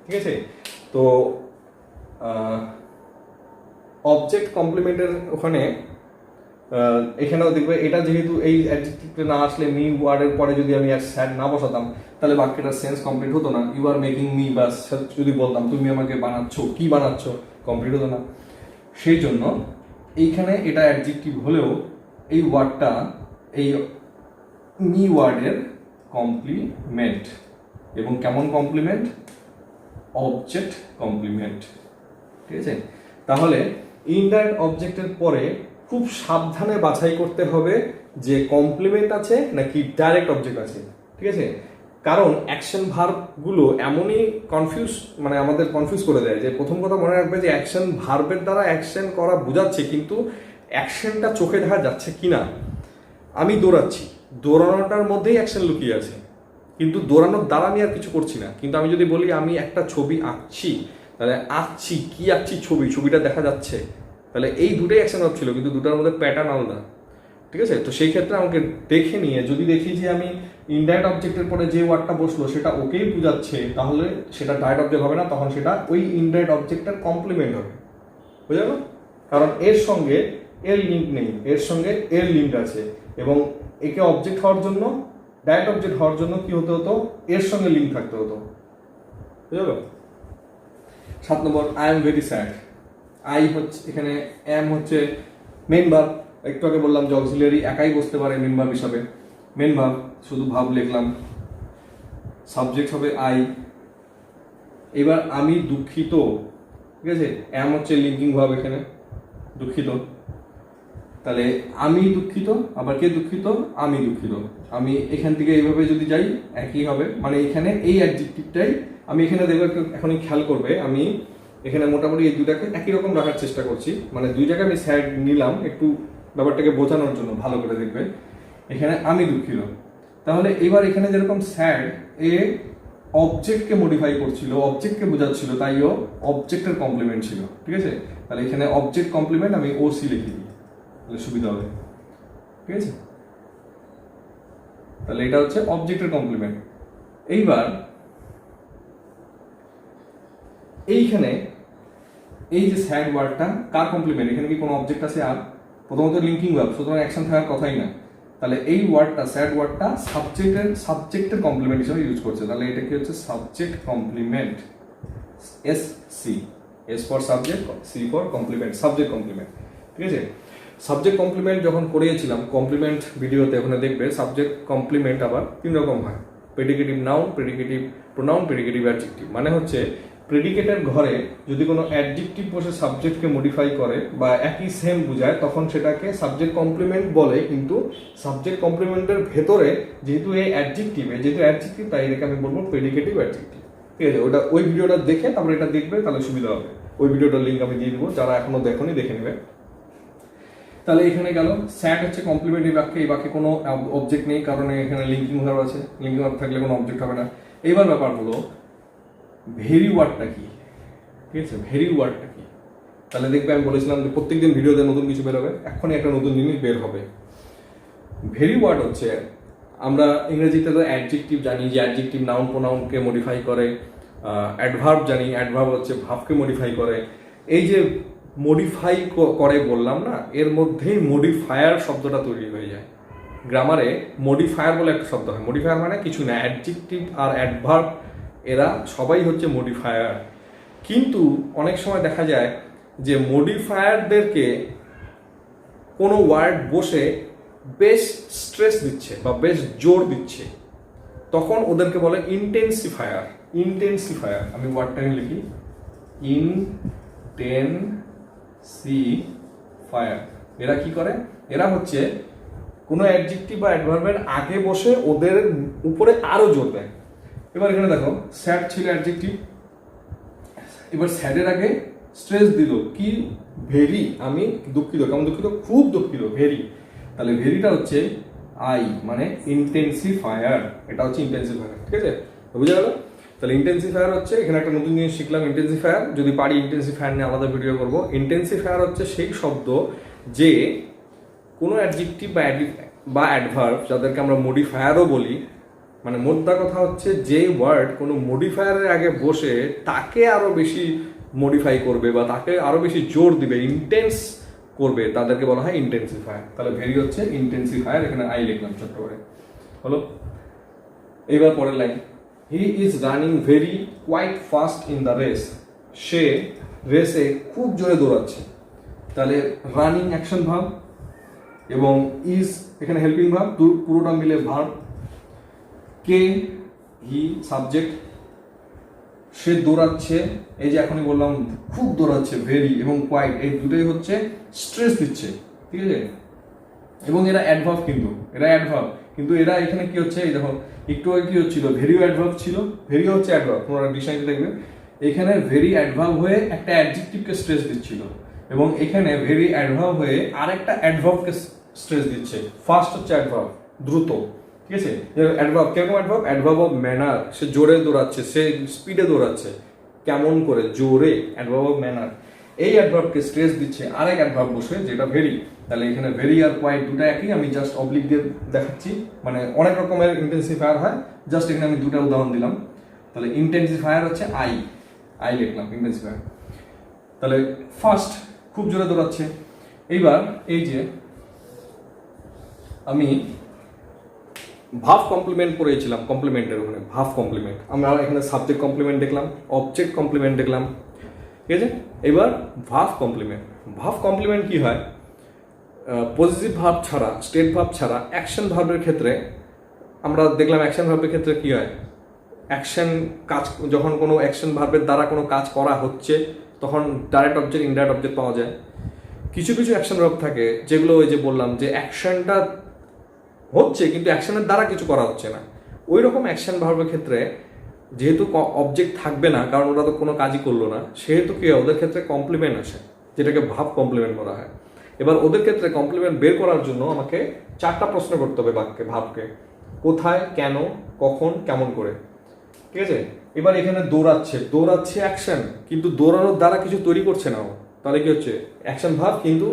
ঠিক আছে, তো অবজেক্ট কমপ্লিমেন্টের ওখানে এখানেও দেখবে, এটা যেহেতু এই অ্যাডজেক্টিভটা না আসলে মি ওয়ার্ডের পরে যদি আমি আর স্যাড না বসাতাম, তাহলে বাক্যটার সেন্স কমপ্লিট হতো না। ইউ আর মেকিং মি, বা যদি বলতাম তুমি আমাকে বানাচ্ছো, কি বানাচ্ছো, কমপ্লিট হতো না। সেই জন্য এইখানে এটা অ্যাডজেক্টিভ হলেও এই ওয়ার্ডটা এই মি ওয়ার্ডের কমপ্লিমেন্ট, এবং কেমন কমপ্লিমেন্ট, অবজেক্ট কমপ্লিমেন্ট। ঠিক আছে, তাহলে ইনডাইরেক্ট অবজেক্টের পরে খুব সাবধানে বাছাই করতে হবে যে কমপ্লিমেন্ট আছে নাকি ডাইরেক্ট অবজেক্ট আছে। ঠিক আছে, কারণ অ্যাকশন ভার্বগুলো এমনই মানে আমাদের কনফিউজ করে দেয়, যে প্রথম কথা মনে রাখবে যে অ্যাকশন ভার্বের দ্বারা অ্যাকশন করা বোঝাচ্ছে, কিন্তু অ্যাকশনটা চোখে দেখা যাচ্ছে কিনা। আমি দৌড়াচ্ছি, দৌড়ানোটার মধ্যেই অ্যাকশন লুকিয়ে আছে, কিন্তু দৌড়ানোর দ্বারা আমি আর কিছু করছি না। কিন্তু আমি যদি বলি আমি একটা ছবি আঁকছি, তাহলে আঁকছি, কি আঁকছি, ছবিটা দেখা যাচ্ছে, তাহলে এই দুটোই অ্যাকশন ভার্ব ছিল, কিন্তু দুটার মধ্যে প্যাটার্ন আলাদা। ঠিক আছে, তো সেই ক্ষেত্রে আমাকে দেখে নিয়ে যদি দেখি যে আমি ইনডাইরেক্ট অবজেক্টের পরে যে ওয়ার্ডটা বসলো সেটা ওকেই বোঝাচ্ছে, তাহলে সেটা ডাইরেক্ট অবজেক্ট হবে না, তখন সেটা ওই ইনডাইরেক্ট অবজেক্টের কমপ্লিমেন্ট হবে। বুঝা গেল? কারণ এর সঙ্গে এর লিঙ্ক নেই, এর সঙ্গে এর লিঙ্ক আছে, এবং একে অবজেক্ট হওয়ার জন্য, ডাইরেক্ট অবজেক্ট হওয়ার জন্য কি হতে হতো, এর সঙ্গে লিঙ্ক থাকতে হতো। বুঝা গেল? 7 নম্বর, I am very sad. I হচ্ছে এখানে, এম হচ্ছে মেন ভার্ব, একটু আগে বললাম যে অক্সিলারি একাই বসতে পারে মেন ভার্ব হিসাবে। মেন ভার্ব, শুধু ভার্ব লিখলাম, সাবজেক্ট হবে আই। এবার আমি দুঃখিত। ঠিক আছে, এম হচ্ছে লিঙ্কিং ভার্ব এখানে, দুঃখিত। তাহলে আমি দুঃখিত, আবার কে দুঃখিত, আমি দুঃখিত। আমি এখান থেকে এইভাবে যদি যাই একই হবে, মানে এখানে এই অ্যাডজেক্টিভটাই আমি এখানে দেখবো, এখনই খেয়াল করবে, আমি এখানে মোটামুটি এই দুটাকে একই রকম রাখার চেষ্টা করছি, মানে দুইটাকে আমি স্যাড নিলাম একটু ব্যাপারটাকে বোঝানোর জন্য, ভালো করে দেখবে। এখানে আমি দুঃখিত, তাহলে এবার এখানে যেরকম স্যাড এ অবজেক্টকে মডিফাই করছিল, অবজেক্টকে বোঝাচ্ছিল, তাই ও অবজেক্টের কমপ্লিমেন্ট ছিল। ঠিক আছে, তাহলে এখানে অবজেক্ট কমপ্লিমেন্ট আমি ওসি লিখে দিই, তাহলে সুবিধা হবে। ঠিক আছে, তাহলে এটা হচ্ছে অবজেক্টের কমপ্লিমেন্ট। এইবার এইখানে এই যে স্যাড ওয়ার্ডটা কার কমপ্লিমেন্ট, এখানে কি কোনো অবজেক্ট আছে? আর প্রথমত লিঙ্কিং ভার্ব, সুতরাং অ্যাকশন থাকার কথাই না। তাহলে এই ওয়ার্ডটা স্যাড ওয়ার্ডটা সাবজেক্টের কমপ্লিমেন্ট হিসেবে ইউজ করছে। তাহলে এটা কি হচ্ছে subject complement, S C, S for subject, C for complement, subject complement. ঠিক আছে, সাবজেক্ট কমপ্লিমেন্ট যখন করিয়েছিলাম কমপ্লিমেন্ট ভিডিওতে, ওখানে দেখবে সাবজেক্ট কমপ্লিমেন্ট আবার 3 রকম হয়, predicative noun, predicative pronoun, predicative adjective. মানে হচ্ছে প্রেডিকেটের ঘরে যদি কোনো অ্যাডজেক্টিভ বসে সাবজেক্টকে মডিফাই করে বা একই সেম বোঝায় তখন সেটাকে সাবজেক্ট কমপ্লিমেন্ট বলে। কিন্তু সাবজেক্ট কমপ্লিমেন্টের ভেতরে যেহেতু এই অ্যাডজেক্টিভ তাই এটাকে আমি বলবো প্রেডিকেটিভ অ্যাডজেক্টিভ। ঠিক আছে, ওই ভিডিওটা দেখে তারপরে এটা দেখবে, তাহলে সুবিধা হবে। ওই ভিডিওটার লিঙ্ক আমি দিয়ে দিব, যারা এখনো দেখোনি দেখে নেবে। তাহলে এখানে গেল স্যাড হচ্ছে কমপ্লিমেন্ট এই বাক্যে, এই বাক্যে কোনো অবজেক্ট নেই কারণ এখানে লিঙ্কিং ভার্ব আছে, লিঙ্কিং ভার্ব থাকলে কোনো অবজেক্ট হবে না। এইবার ব্যাপার হলো ভেরি ওয়ার্ডটা কি। ঠিক আছে, ভেরি ওয়ার্ডটা কি? তাহলে দেখবে আমি বলেছিলাম যে প্রত্যেকদিন ভিডিওতে নতুন কিছু বের হবে, এখনই একটা নতুন জিনিস বের হবে। ভেরি ওয়ার্ড হচ্ছে, আমরা ইংরেজিতে তো অ্যাডজেক্টিভ জানি যে অ্যাডজেক্টিভ নাউন প্রোনাউনকে মডিফাই করে, অ্যাডভার্ব জানি অ্যাডভার্ব হচ্ছে ভার্বকে মডিফাই করে। এই যে মডিফাই করে বললাম না, এর মধ্যেই মডিফায়ার শব্দটা তৈরি হয়ে যায়। গ্রামারে মডিফায়ার বলে একটা শব্দ হয়। মডিফায়ার মানে কিছু না, অ্যাডজেক্টিভ আর অ্যাডভার্ব এরা সবাই হচ্ছে মডিফায়ার। কিন্তু অনেক সময় দেখা যায় যে মডিফায়ারদেরকে কোনো ওয়ার্ড বসে বেশ স্ট্রেস দিচ্ছে বা বেশ জোর দিচ্ছে, তখন ওদেরকে বলে ইন্টেন্সিফায়ার। ইন্টেন্সিফায়ার, আমি ওয়ার্ডটাকে লিখি, ইনটেনসিফায়ার। এরা কি করে? এরা হচ্ছে কোনো অ্যাডজেক্টিভ বা অ্যাডভার্বের আগে বসে ওদের উপরে আরো জোর দেয়। এবার এখানে দেখো স্যাড ছিল অ্যাডজেক্টিভ, এবার স্যাডের আগে স্ট্রেস দিল কি? ভেরি। আমি দুঃখিত, কেমন দুঃখিত? খুব দুঃখিত, ভেরি। তাহলে ভেরিটা হচ্ছে আই, মানে ইন্টেন্সিফায়ার। এটা হচ্ছে ইন্টেন্সিফায়ার। ঠিক আছে, বুঝে গেল? তাহলে ইন্টেন্সিফায়ার হচ্ছে, এখানে একটা নতুন জিনিস শিখলাম, ইন্টেন্সিফায়ার। যদি পারি ইন্টেন্সিফায়ার নিয়ে আলাদা ভিডিও করবো। ইন্টেন্সিফায়ার হচ্ছে সেই শব্দ যে কোনো অ্যাডজেক্টিভ বা অ্যাডভার্ব যাদেরকে আমরা মডিফায়ারও বলি, মানে মোদ্দা কথা হচ্ছে যে ওয়ার্ড কোনো মডিফায়ারের আগে বসে তাকে আরো বেশি মডিফাই করবে বা তাকে আরো বেশি জোর দিবে, ইন্টেন্স করবে, তাদেরকে বলা হয় ইন্টেন্সিফায়ার। তাহলে ভেরি হচ্ছে ইন্টেন্সিফায়ার, এখানে আই লিখলাম ছোট্ট করে, হলো। এইবার পরের line, he is running very quite fast in the race. সে রেসে খুব জোরে দৌড়াচ্ছে। তাহলে রানিং অ্যাকশন ভার্ব এবং ইজ এখানে হেল্পিং ভার্ব, পুরোটা মিলে ভার্ব। K, he subject. সে দৌড়াচ্ছে, এই যে এখনই বললাম খুব দৌড়াচ্ছে, ভেরি এবং কোয়াইট, এই দুটোই হচ্ছে স্ট্রেস দিচ্ছে। ঠিক আছে, এবং এরা অ্যাডভার্ব, কিন্তু এরা এখানে কি হচ্ছে, এই দেখো একটু আগে কি হচ্ছিল, ভেরিও অ্যাডভার্ব ছিল, ভেরি হচ্ছে অ্যাডভার্ব, তোমরা ডিকশনারিতে দেখবে এখানে ভেরি অ্যাডভার্ব হয়ে একটা অ্যাডজেক্টিভকে স্ট্রেস দিচ্ছিল, এবং এখানে ভেরি অ্যাডভার্ব হয়ে আরেকটা অ্যাডভার্বকে স্ট্রেস দিচ্ছে। ফার্স্ট হচ্ছে অ্যাডভার্ব, দ্রুত। ঠিক আছে, অ্যাডভার্ব কিরকম? অ্যাডভার্ব অফ ম্যানার, সে জোরে দৌড়াচ্ছে, সে স্পিডে দৌড়াচ্ছে, কেমন করে? জোরে, অ্যাডভার্ব অফ ম্যানার। এই অ্যাডভার্বকে স্ট্রেস দিচ্ছে আরেক অ্যাডভার্ব বসে, যেটা ভেরি। তাহলে এখানে ভেরি আর কোয়াইট দুটো একই, আমি জাস্ট অবলিক দিয়ে দেখাচ্ছি, মানে অনেক রকমের ইন্টেন্সিফায়ার হয়, জাস্ট এখানে আমি দুটো উদাহরণ দিলাম। তাহলে ইন্টেন্সিফায়ার হচ্ছে আই লিখলাম, ইন্টেন্সিফায়ার। তাহলে ফার্স্ট খুব জোরে দৌড়াচ্ছে। এইবার এই যে আমি ভার্ব কমপ্লিমেন্ট পড়েছিলাম, কমপ্লিমেন্টের ওখানে ভার্ব কমপ্লিমেন্ট, আমরা এখানে সাবজেক্ট কমপ্লিমেন্ট দেখলাম, অবজেক্ট কমপ্লিমেন্ট দেখলাম। ঠিক আছে, এবার ভার্ব কমপ্লিমেন্ট কি হয়? পজিটিভ ভার্ব ছাড়া, স্টেট ভার্ব ছাড়া অ্যাকশন ভার্বের ক্ষেত্রে আমরা দেখলাম, অ্যাকশন ভার্বের ক্ষেত্রে কি হয়? অ্যাকশন কাজ, যখন কোনো অ্যাকশন ভার্বের দ্বারা কোনো কাজ করা হচ্ছে তখন ডাইরেক্ট অবজেক্ট, ইনডাইরেক্ট অবজেক্ট পাওয়া যায়। কিছু অ্যাকশন ভার্ব থাকে যেগুলো ওই যে বললাম যে অ্যাকশনটা হচ্ছে কিন্তু অ্যাকশনের দ্বারা কিছু করা হচ্ছে না, ওই রকম অ্যাকশন ভার্বের ক্ষেত্রে যেহেতু অবজেক্ট থাকবে না, কারণ ওরা তো কোনো কাজই করলো না, সেহেতু কি হয়? ওদের ক্ষেত্রে কমপ্লিমেন্ট আসে, যেটাকে ভার্ব কমপ্লিমেন্ট বলা হয়। এবার ওদের ক্ষেত্রে কমপ্লিমেন্ট বের করার জন্য আমাকে 4টা প্রশ্ন করতে হবে বাক্যে, ভার্বকে। কোথায়, কেন, কখন, কেমন করে। ঠিক আছে, এবার এখানে দৌড়াচ্ছে অ্যাকশন, কিন্তু দৌড়ানোর দ্বারা কিছু তৈরি করছে না ও, তাহলে কি হচ্ছে? অ্যাকশন ভার্ব কিন্তু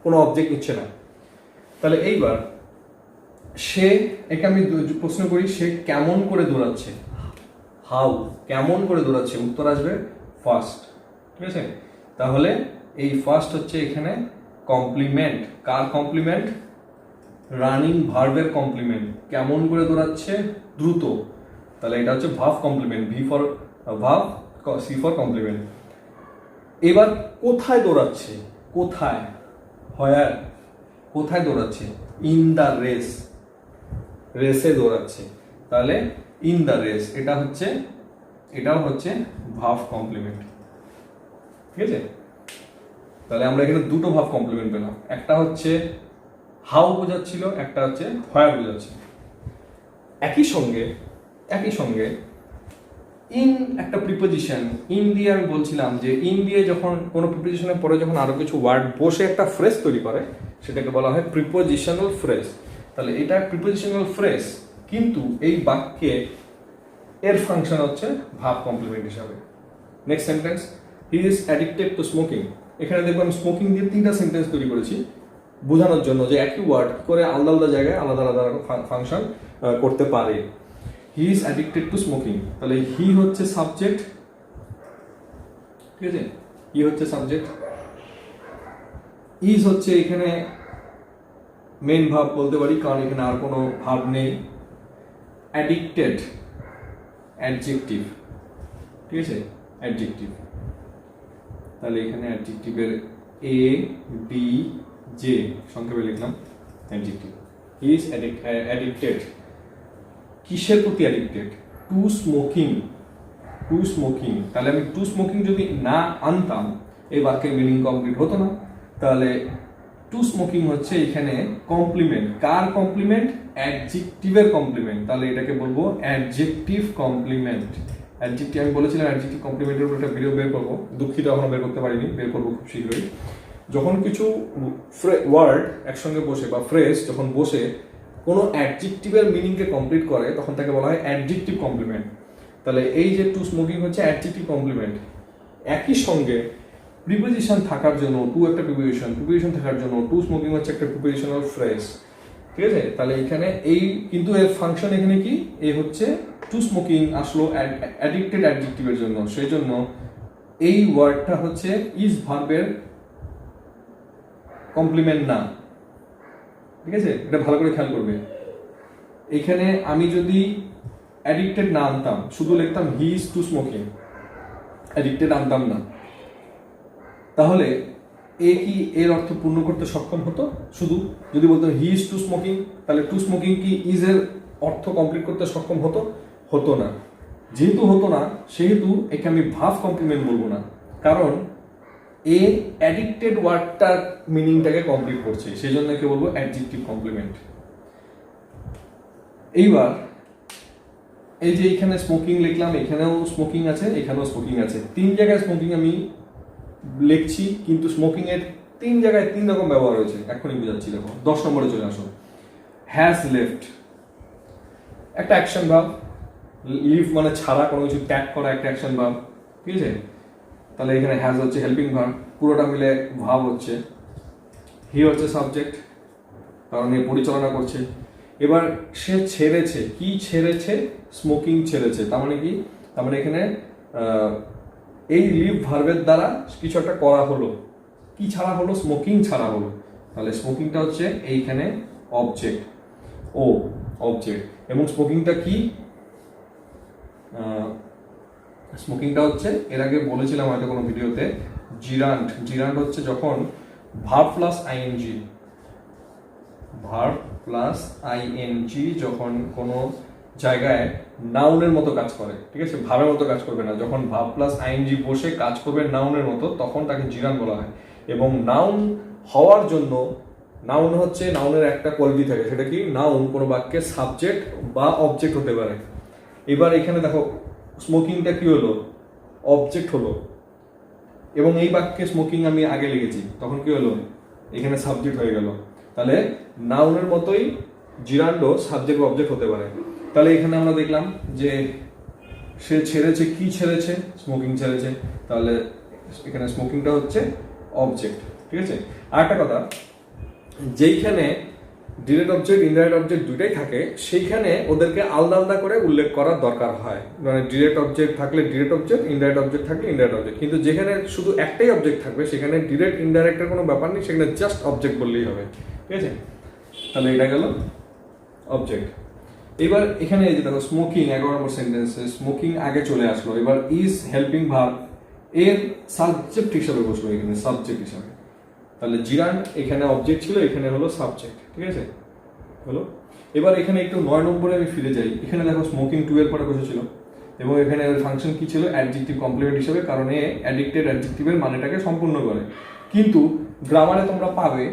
কোনো অবজেক্ট নিচ্ছে না। তাহলে এইবার সে, একে আমি প্রশ্ন করি, সে কেমন করে দৌড়াচ্ছে? হাউ, কেমন করে দৌড়াচ্ছে? উত্তর আসবে ফার্স্ট। ঠিক আছে, তাহলে এই ফার্স্ট হচ্ছে এখানে কমপ্লিমেন্ট। কার কমপ্লিমেন্ট? রানিং ভার্বের কমপ্লিমেন্ট। কেমন করে দৌড়াচ্ছে? দ্রুত। তাহলে এটা হচ্ছে verb complement, V for verb, C for complement. এবার কোথায় দৌড়াচ্ছে? কোথায়? হোয়ার? কোথায় দৌড়াচ্ছে? ইন দ্য রেস, রেসে দৌড়াচ্ছে। তাহলে ইন দ্য রেস, এটাও হচ্ছে ভার্ব কমপ্লিমেন্ট। ঠিক আছে? তাহলে আমরা এখানে দুটো ভার্ব কমপ্লিমেন্ট পেলাম, একটা হচ্ছে হাউ বোঝাচ্ছিল, একটা হচ্ছে হোয়ার বোঝাচ্ছে। একই সঙ্গে ইন একটা প্রিপোজিশন, ইন দিয়ে আমি বলছিলাম যে ইন দিয়ে যখন কোনো প্রিপোজিশনের পরে যখন আরো কিছু ওয়ার্ড বসে একটা ফ্রেজ তৈরি করে সেটাকে বলা হয় প্রিপোজিশনাল ফ্রেজ। তাহলে এটা প্রিপোজিশনাল ফ্রেজ, কিন্তু এই বাক্যে এর ফাংশন হচ্ছে ভার্ব কমপ্লিমেন্ট হিসাবে। Next sentence, he is addicted to smoking. এখানে দেখবো আমি স্মোকিং দিয়ে 3টা সেন্টেন্স তৈরি করেছি বোঝানোর জন্য যে একই ওয়ার্ড করে আলাদা আলাদা জায়গায় আলাদা আলাদা ফাংশন করতে পারে। He is addicted to smoking, তাহলে হি হচ্ছে সাবজেক্ট, ঠিক আছে? হি হচ্ছে সাবজেক্ট, ইজ হচ্ছে এখানে মেন ভার্ব বলতে পারি কারণ এখানে আর কোনো ভার্ব নেই। অ্যাডিক্টেড অ্যাডজেক্টিভ, ঠিক আছে? অ্যাডজেক্টিভ, তাহলে এখানে অ্যাডজেক্টিভের এ ডি জে সংক্ষেপে লিখলাম অ্যাডজেক্টিভ। হি ইজ অ্যাডিক্টেড, কিসের প্রতি addicted? Two smoking, two smoking. তাহলে আমি টু স্মোকিং যদি না আনতাম এই বাক্যের মিনিং কমপ্লিট হতো না। তাহলে টু স্মোকিং হচ্ছে এখানে কমপ্লিমেন্ট। কার কমপ্লিমেন্ট? অ্যাডজেক্টিভের কমপ্লিমেন্ট। তাহলে এটাকে বলবো অ্যাডজেক্টিভ কমপ্লিমেন্ট। অ্যাডজেক্টিভ আমি বলেছিলাম অ্যাডজেক্টিভ কমপ্লিমেন্টের উপর একটা ভিডিও বের করবো, দুঃখিত এখনো বের করতে পারিনি, বের করবো খুব শীঘ্রই। যখন কিছু ওয়ার্ড একসঙ্গে বসে বা ফ্রেজ যখন বসে কোনো অ্যাডজেক্টিভের মিনিংকে কমপ্লিট করে তখন তাকে বলা হয় অ্যাডজেক্টিভ কমপ্লিমেন্ট। তাহলে এই যে টু স্মোকিং হচ্ছে অ্যাডজেক্টিভ কমপ্লিমেন্ট। একই সঙ্গে প্রিপোজিশন থাকার জন্য টু একটা প্রিপোজিশন থাকার জন্য টু স্মোকিং হচ্ছে একটা প্রিপোজিশনাল ফ্রেজ, ঠিক আছে? তাহলে এখানে এই কিন্তু এর ফাংশন এখানে কি? এই হচ্ছে টু স্মোকিং আসলো অ্যাডিক্টেড অ্যাডজেক্টিভের জন্য, সেই জন্য এই ওয়ার্ডটা হচ্ছে ইজ ভার্বের কমপ্লিমেন্ট না, ঠিক আছে? এটা ভালো করে খেয়াল করবে। এখানে আমি যদি অ্যাডিক্টেড না আনতাম, শুধু লিখতাম he is two smoking, addicted আনতাম না, তাহলে এ কি এর অর্থ পূর্ণ করতে সক্ষম হতো? শুধু যদি বলতো হি ইজ টু স্মোকিং, তাহলে টু স্মোকিং কি ইজ এর অর্থ কমপ্লিট করতে সক্ষম হতো? হতো না। যেহেতু হতো না সেহেতু একে আমি ভার্ব কমপ্লিমেন্ট বলবো না, কারণ এ অ্যাডিক্টেড ওয়ার্ডটার মিনিংটাকে কমপ্লিট করছে, সেই জন্য একে বলবো অ্যাডজেক্টিভ কমপ্লিমেন্ট। এইবার এই যে এখানে স্মোকিং লিখলাম, এখানেও স্মোকিং আছে, এখানেও স্মোকিং আছে, 3 জায়গায় স্মোকিং আমি লিখছি, কিন্তু স্মোকিং এর 3 জায়গায় 3 রকম ব্যবহার হয়েছে। এখনই বুঝাচ্ছি, দেখো 10 নম্বরে চলে আসো। হ্যাজ লেফট একটা অ্যাকশন ভার্ব, লিভ মানে ছাড়া, কোনো কিছু ত্যাগ করা একটা অ্যাকশন ভার্ব, ঠিক আছে? তাহলে এখানে হ্যাজ হচ্ছে হেল্পিং ভার্ব, পুরোটা মিলে ভার্ব হচ্ছে। হি হচ্ছে সাবজেক্ট, কারণ এ পরিচালনা করছে। এবার সে ছেড়েছে, কি ছেড়েছে? স্মোকিং ছেড়েছে। তার মানে কি? তার মানে এখানে এই লিভ ভার্বের দ্বারা কিছু একটা করা হলো। কি ছাড়া হলো? স্মোকিং ছাড়া হলো। তাহলে স্মোকিংটা হচ্ছে এইখানে অবজেক্ট, ও অবজেক্ট। এবং স্মোকিংটা কি? স্মোকিংটা হচ্ছে, এর আগে বলেছিলাম হয়তো কোনো ভিডিওতে, জিরান্ট। জিরান্ট হচ্ছে যখন verb plus ING, verb plus ING যখন কোনো জায়গায় নাউনের মতো কাজ করে, ঠিক আছে? ভার্বের মতো কাজ করবে না। যখন ভার্ব প্লাস আইএনজি বসে কাজ করবে নাউনের মতো, তখন তাকে জিরান বলা হয়। এবং নাউন হওয়ার জন্য, নাউন হচ্ছে, নাউনের একটা কোয়ালিটি থাকে, সেটা কি? নাউন কোনো বাক্যের সাবজেক্ট বা অবজেক্ট হতে পারে। এবার এখানে দেখো স্মোকিংটা কি হলো? অবজেক্ট হলো। এবং এই বাক্যে স্মোকিং আমি আগে লিখেছি, তখন কি হলো? এখানে সাবজেক্ট হয়ে গেল। তাহলে নাউনের মতোই জিরান্ডো সাবজেক্ট বা অবজেক্ট হতে পারে। তাহলে এখানে আমরা দেখলাম যে সে ছেড়েছে, কি ছেড়েছে? স্মোকিং ছেড়েছে। তাহলে এখানে স্মোকিংটা হচ্ছে অবজেক্ট, ঠিক আছে? আর একটা কথা, যেইখানে ডিরেক্ট অবজেক্ট ইনডাইরেক্ট অবজেক্ট দুইটাই থাকে, সেইখানে ওদেরকে আলাদা আলাদা করে উল্লেখ করার দরকার হয়। মানে ডিরেক্ট অবজেক্ট থাকলে ডিরেক্ট অবজেক্ট, ইনডাইরেক্ট অবজেক্ট থাকলে ইনডাইরেক্ট অবজেক্ট। কিন্তু যেখানে শুধু একটাই অবজেক্ট থাকবে, সেখানে ডিরেক্ট ইনডাইরেক্টের কোনো ব্যাপার নেই, সেখানে জাস্ট অবজেক্ট বললেই হবে, ঠিক আছে? তাহলে এটা গেল অবজেক্ট। এবার এখানে এই যে দেখো স্মোকিং 11 নম্বর সেন্টেন্সে স্মোকিং আগে চলে আসলো, এবার ইজ হেল্পিং ভার্ব এর সাবজেক্ট হিসাবে বসলো এখানে, সাবজেক্ট হিসাবে। তাহলে জিরান এখানে অবজেক্ট ছিল, এখানে হলো সাবজেক্ট, ঠিক আছে হলো। এবার এখানে একটু 9 নম্বরে আমি ফিরে যাই। এখানে দেখো স্মোকিং 2 এর পরে বসেছিল এবং এখানে ফাংশন কি ছিল, অ্যাডজেক্টিভ কমপ্লিমেন্ট হিসেবে, কারণ এ অ্যাডিক্টেড অ্যাডজেক্টিভের মানেটাকে সম্পূর্ণ করে। কিন্তু গ্রামারে তোমরা পাবে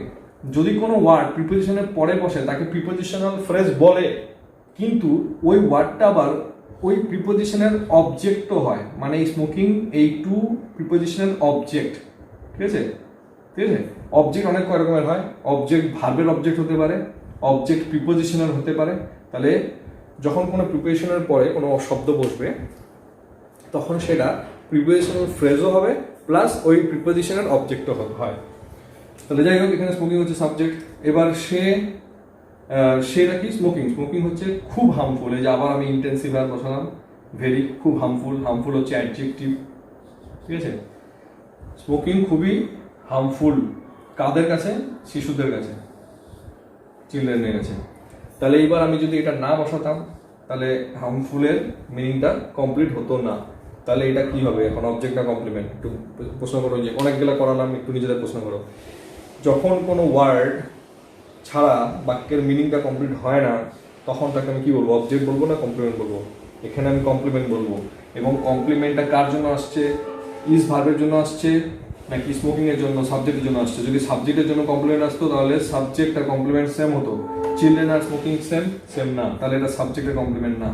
যদি কোনো ওয়ার্ড প্রিপোজিশনের পরে বসে তাকে প্রিপোজিশনাল ফ্রেজ বলে, কিন্তু ওই ওয়ার্ডটা আবার ওই প্রিপোজিশনের অবজেক্টও হয়, মানে এই স্মোকিং এই 2 প্রিপোজিশনাল অবজেক্ট, ঠিক আছে ঠিক আছে। অবজেক্ট অনেক কয় রকমের হয়, অবজেক্ট ভার্বের অবজেক্ট হতে পারে, অবজেক্ট প্রিপোজিশনাল হতে পারে। তাহলে যখন কোনো প্রিপোজিশনের পরে কোনো শব্দ বসবে তখন সেটা প্রিপোজিশনাল ফ্রেজও হবে প্লাস ওই প্রিপোজিশনের অবজেক্টও হয়। তাহলে যাই হোক এখানে স্মোকিং হচ্ছে সাবজেক্ট। এবার সেটা কি স্মোকিং, স্মোকিং হচ্ছে খুব হার্মফুল। এই যে আবার আমি ইন্টেন্সিভ ভার্ব বসালাম, ভেরি, খুব হার্মফুল, হার্মফুল হচ্ছে অ্যাডজেক্টিভ, ঠিক আছে। স্মোকিং খুবই হার্মফুল কাদের কাছে, শিশুদের কাছে, চিলড্রেনের কাছে। তাহলে এইবার আমি যদি এটা না বসাতাম তাহলে হার্মফুলের মিনিংটা কমপ্লিট হতো না। তাহলে এটা কি হবে এখন, অবজেক্ট না কমপ্লিমেন্ট? একটু প্রশ্ন করো, যে অনেকগুলো করালাম, একটু নিজেদের প্রশ্ন করো। যখন কোনো ওয়ার্ড ছাড়া বাক্যের মিনিংটা কমপ্লিট হয় না তখন তাকে আমি কি বলবো, অবজেক্ট বলবো না কমপ্লিমেন্ট বলবো? এখানে আমি কমপ্লিমেন্ট বলবো। এবং কমপ্লিমেন্টটা কার জন্য আসছে, ইজ ভার্বের জন্য আসছে নাকি স্মোকিং এর জন্য, সাবজেক্টের জন্য আসছে? যদি সাবজেক্টের জন্য কমপ্লিমেন্ট আসতো তাহলে সাবজেক্ট আর কমপ্লিমেন্ট সেম হতো। চিলড্রেন আর স্মোকিং সেম না, তাহলে এটা সাবজেক্টের কমপ্লিমেন্ট না।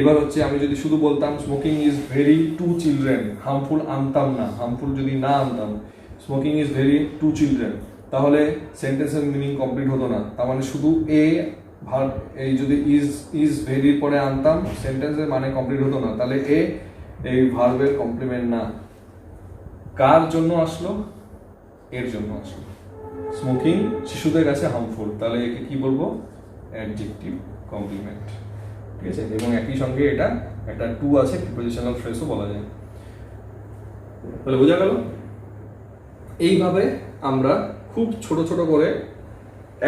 এবার হচ্ছে আমি যদি শুধু বলতাম smoking is very to children, harmful আনতাম না, হার্মফুল যদি না আনতাম, smoking is very to children, তাহলে সেন্টেন্সের মিনিং কমপ্লিট হতো না। তার মানে শুধু এ ভার্ব, এই যদি ইজ ভেরির পরে আনতাম সেন্টেন্সের মানে কমপ্লিট হতো না। তাহলে এই ভার্বের কমপ্লিমেন্ট না। কার জন্য আসলো, এর জন্য আসলো। স্মোকিং শিশুদের কাছে হার্মফুল, তাহলে একে কি বলবো, অ্যাডজেক্টিভ কমপ্লিমেন্ট, ঠিক আছে। এবং একই সঙ্গে এটা একটা টু আছে, প্রিপোজিশনাল ফ্রেজও বলা যায়। তাহলে বোঝা গেল? এইভাবে আমরা খুব ছোট ছোট করে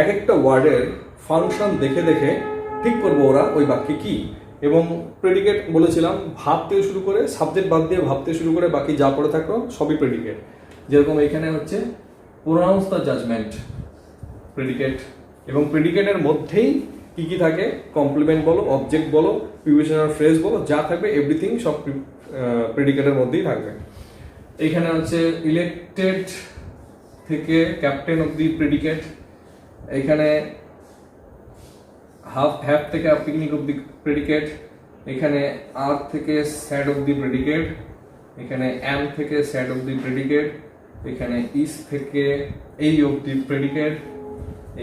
এক একটা ওয়ার্ডের ফাংশন দেখে দেখে ঠিক করবো ওরা ওই বাক্যে কি। এবং প্রেডিকেট বলেছিলাম, ভাবতে শুরু করে, সাবজেক্ট বাদ দিয়ে ভাবতে শুরু করে বাকি যা পড়ে থাকলো সবই প্রেডিকেট। যেরকম এখানে হচ্ছে প্রোনাউন্স দ্য জাজমেন্ট, প্রেডিকেট। এবং প্রেডিকেটের মধ্যেই কি কি থাকে, কমপ্লিমেন্ট বলো, অবজেক্ট বলো, প্রিপোজিশনাল ফ্রেজ বলো, যা থাকবে এভরিথিং সব প্রেডিকেটের মধ্যেই থাকবে। এখানে হচ্ছে ইলেক্টেড থেকে ক্যাপ্টেন অব্দি প্রেডিকেট, এখানে হ্যাভ থেকে পিকনিক অব্দি প্রেডিকেট, এখানে আর থেকে স্যাড অব্দি প্রেডিকেট, এখানে অ্যাম থেকে স্যাড অব্দি প্রেডিকেট, এখানে ইস থেকে এই অব্দি প্রেডিকেট,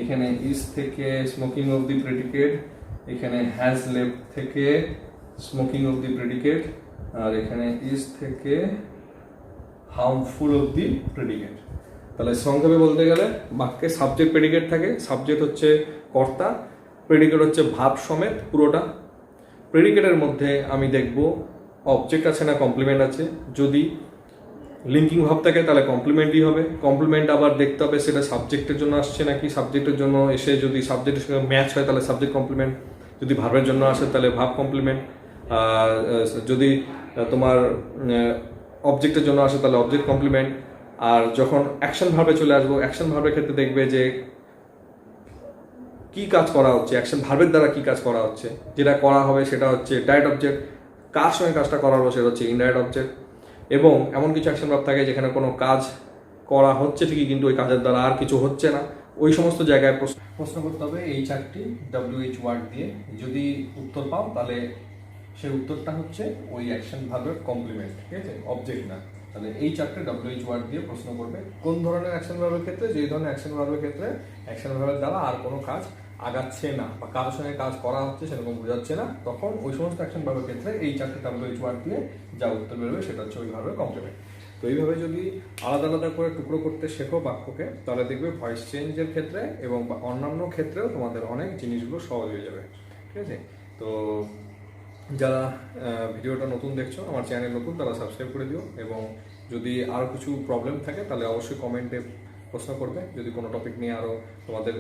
এখানে ইস থেকে স্মোকিং অব্দি প্রেডিকেট, এখানে হ্যাজ লেফট থেকে স্মোকিং অব্দি প্রেডিকেট, আর এখানে ইস থেকে হার্মফুল অব্দি প্রেডিকেট। তাহলে সংক্ষেপে বলতে গেলে বাক্যে সাবজেক্ট প্রেডিকেট থাকে, সাবজেক্ট হচ্ছে কর্তা, প্রেডিকেট হচ্ছে ভাব সমেত পুরোটা। প্রেডিকেটের মধ্যে আমি দেখব অবজেক্ট আছে না কমপ্লিমেন্ট আছে, যদি লিঙ্কিং ভাব থাকে তাহলে কমপ্লিমেন্টই হবে। কমপ্লিমেন্ট আবার দেখতে হবে সেটা সাবজেক্টের জন্য আসছে নাকি সাবজেক্টের জন্য এসে যদি সাবজেক্টের সঙ্গে ম্যাচ হয় তাহলে সাবজেক্ট কমপ্লিমেন্ট, যদি ভার্বের জন্য আসে তাহলে ভাব কমপ্লিমেন্ট, যদি তোমার অবজেক্টের জন্য আসে তাহলে অবজেক্ট কমপ্লিমেন্ট। আর যখন অ্যাকশন ভার্বে চলে আসবো, অ্যাকশন ভার্বের ক্ষেত্রে দেখবে যে কি কাজ করা হচ্ছে, অ্যাকশন ভার্বের দ্বারা কি কাজ করা হচ্ছে, যেটা করা হবে সেটা হচ্ছে ডাইরেক্ট অবজেক্ট, কার সঙ্গে কাজটা করা হবে সেটা হচ্ছে ইনডাইরেক্ট অবজেক্ট। এবং এমন কিছু অ্যাকশন ভার্ব থাকে যেখানে কোনো কাজ করা হচ্ছে ঠিকই কিন্তু ওই কাজের দ্বারা আর কিছু হচ্ছে না, ওই সমস্ত জায়গায় প্রশ্ন করতে হবে এই 4টি WH ওয়ার্ড দিয়ে। যদি উত্তর পাও তাহলে সেই উত্তরটা হচ্ছে ওই অ্যাকশন ভার্বের কমপ্লিমেন্ট, ঠিক আছে, অবজেক্ট না। তাহলে এই 4টে WH ওয়ার্ড দিয়ে প্রশ্ন করবে কোন ধরনের অ্যাকশন ভার্বের ক্ষেত্রে, যে ধরনের অ্যাকশন ভার্বের ক্ষেত্রে অ্যাকশন ভার্বের দ্বারা আর কোনো কাজ আগাচ্ছে না বা কারোর সঙ্গে কাজ করা হচ্ছে সেরকম বোঝাচ্ছে না, তখন ওই সমস্ত অ্যাকশন ভার্বের ক্ষেত্রে এই 4টে WH ওয়ার্ড দিয়ে যা উত্তর বেরোবে সেটা হচ্ছে ওই ভার্বের কমপ্লিমেন্ট। তো এইভাবে যদি আলাদা আলাদা করে টুকরো করতে শেখো বাক্যকে, তাহলে দেখবে ভয়েস চেঞ্জের ক্ষেত্রে এবং অন্যান্য ক্ষেত্রেও তোমাদের অনেক জিনিসগুলো সহজ হয়ে যাবে, ঠিক আছে। তো যারা ভিডিওটা নতুন দেখছো, আমার চ্যানেল নতুন, তারা সাবস্ক্রাইব করে দিও। এবং যদি আরও কিছু প্রবলেম থাকে তাহলে অবশ্যই কমেন্টে প্রশ্ন করবে, যদি কোনো টপিক নিয়ে আরও তোমাদের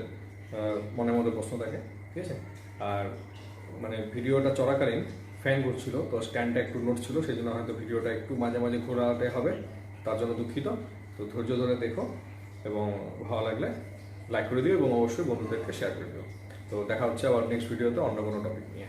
মনের মধ্যে প্রশ্ন থাকে, ঠিক আছে। আর মানে ভিডিওটা চলাকালীন ফ্যান ঘুরছিল, তো স্ট্যান্ডটা একটু নড়ছিল, সেই জন্য হয়তো ভিডিওটা একটু মাঝে মাঝে ঘোরাতে হবে, তার জন্য দুঃখিত। তো ধৈর্য ধরে দেখো এবং ভালো লাগলে লাইক করে দিও এবং অবশ্যই বন্ধুদেরকে শেয়ার করে দিও। তো দেখা হচ্ছে আবার নেক্সট ভিডিওতে অন্য কোনো টপিক নিয়ে।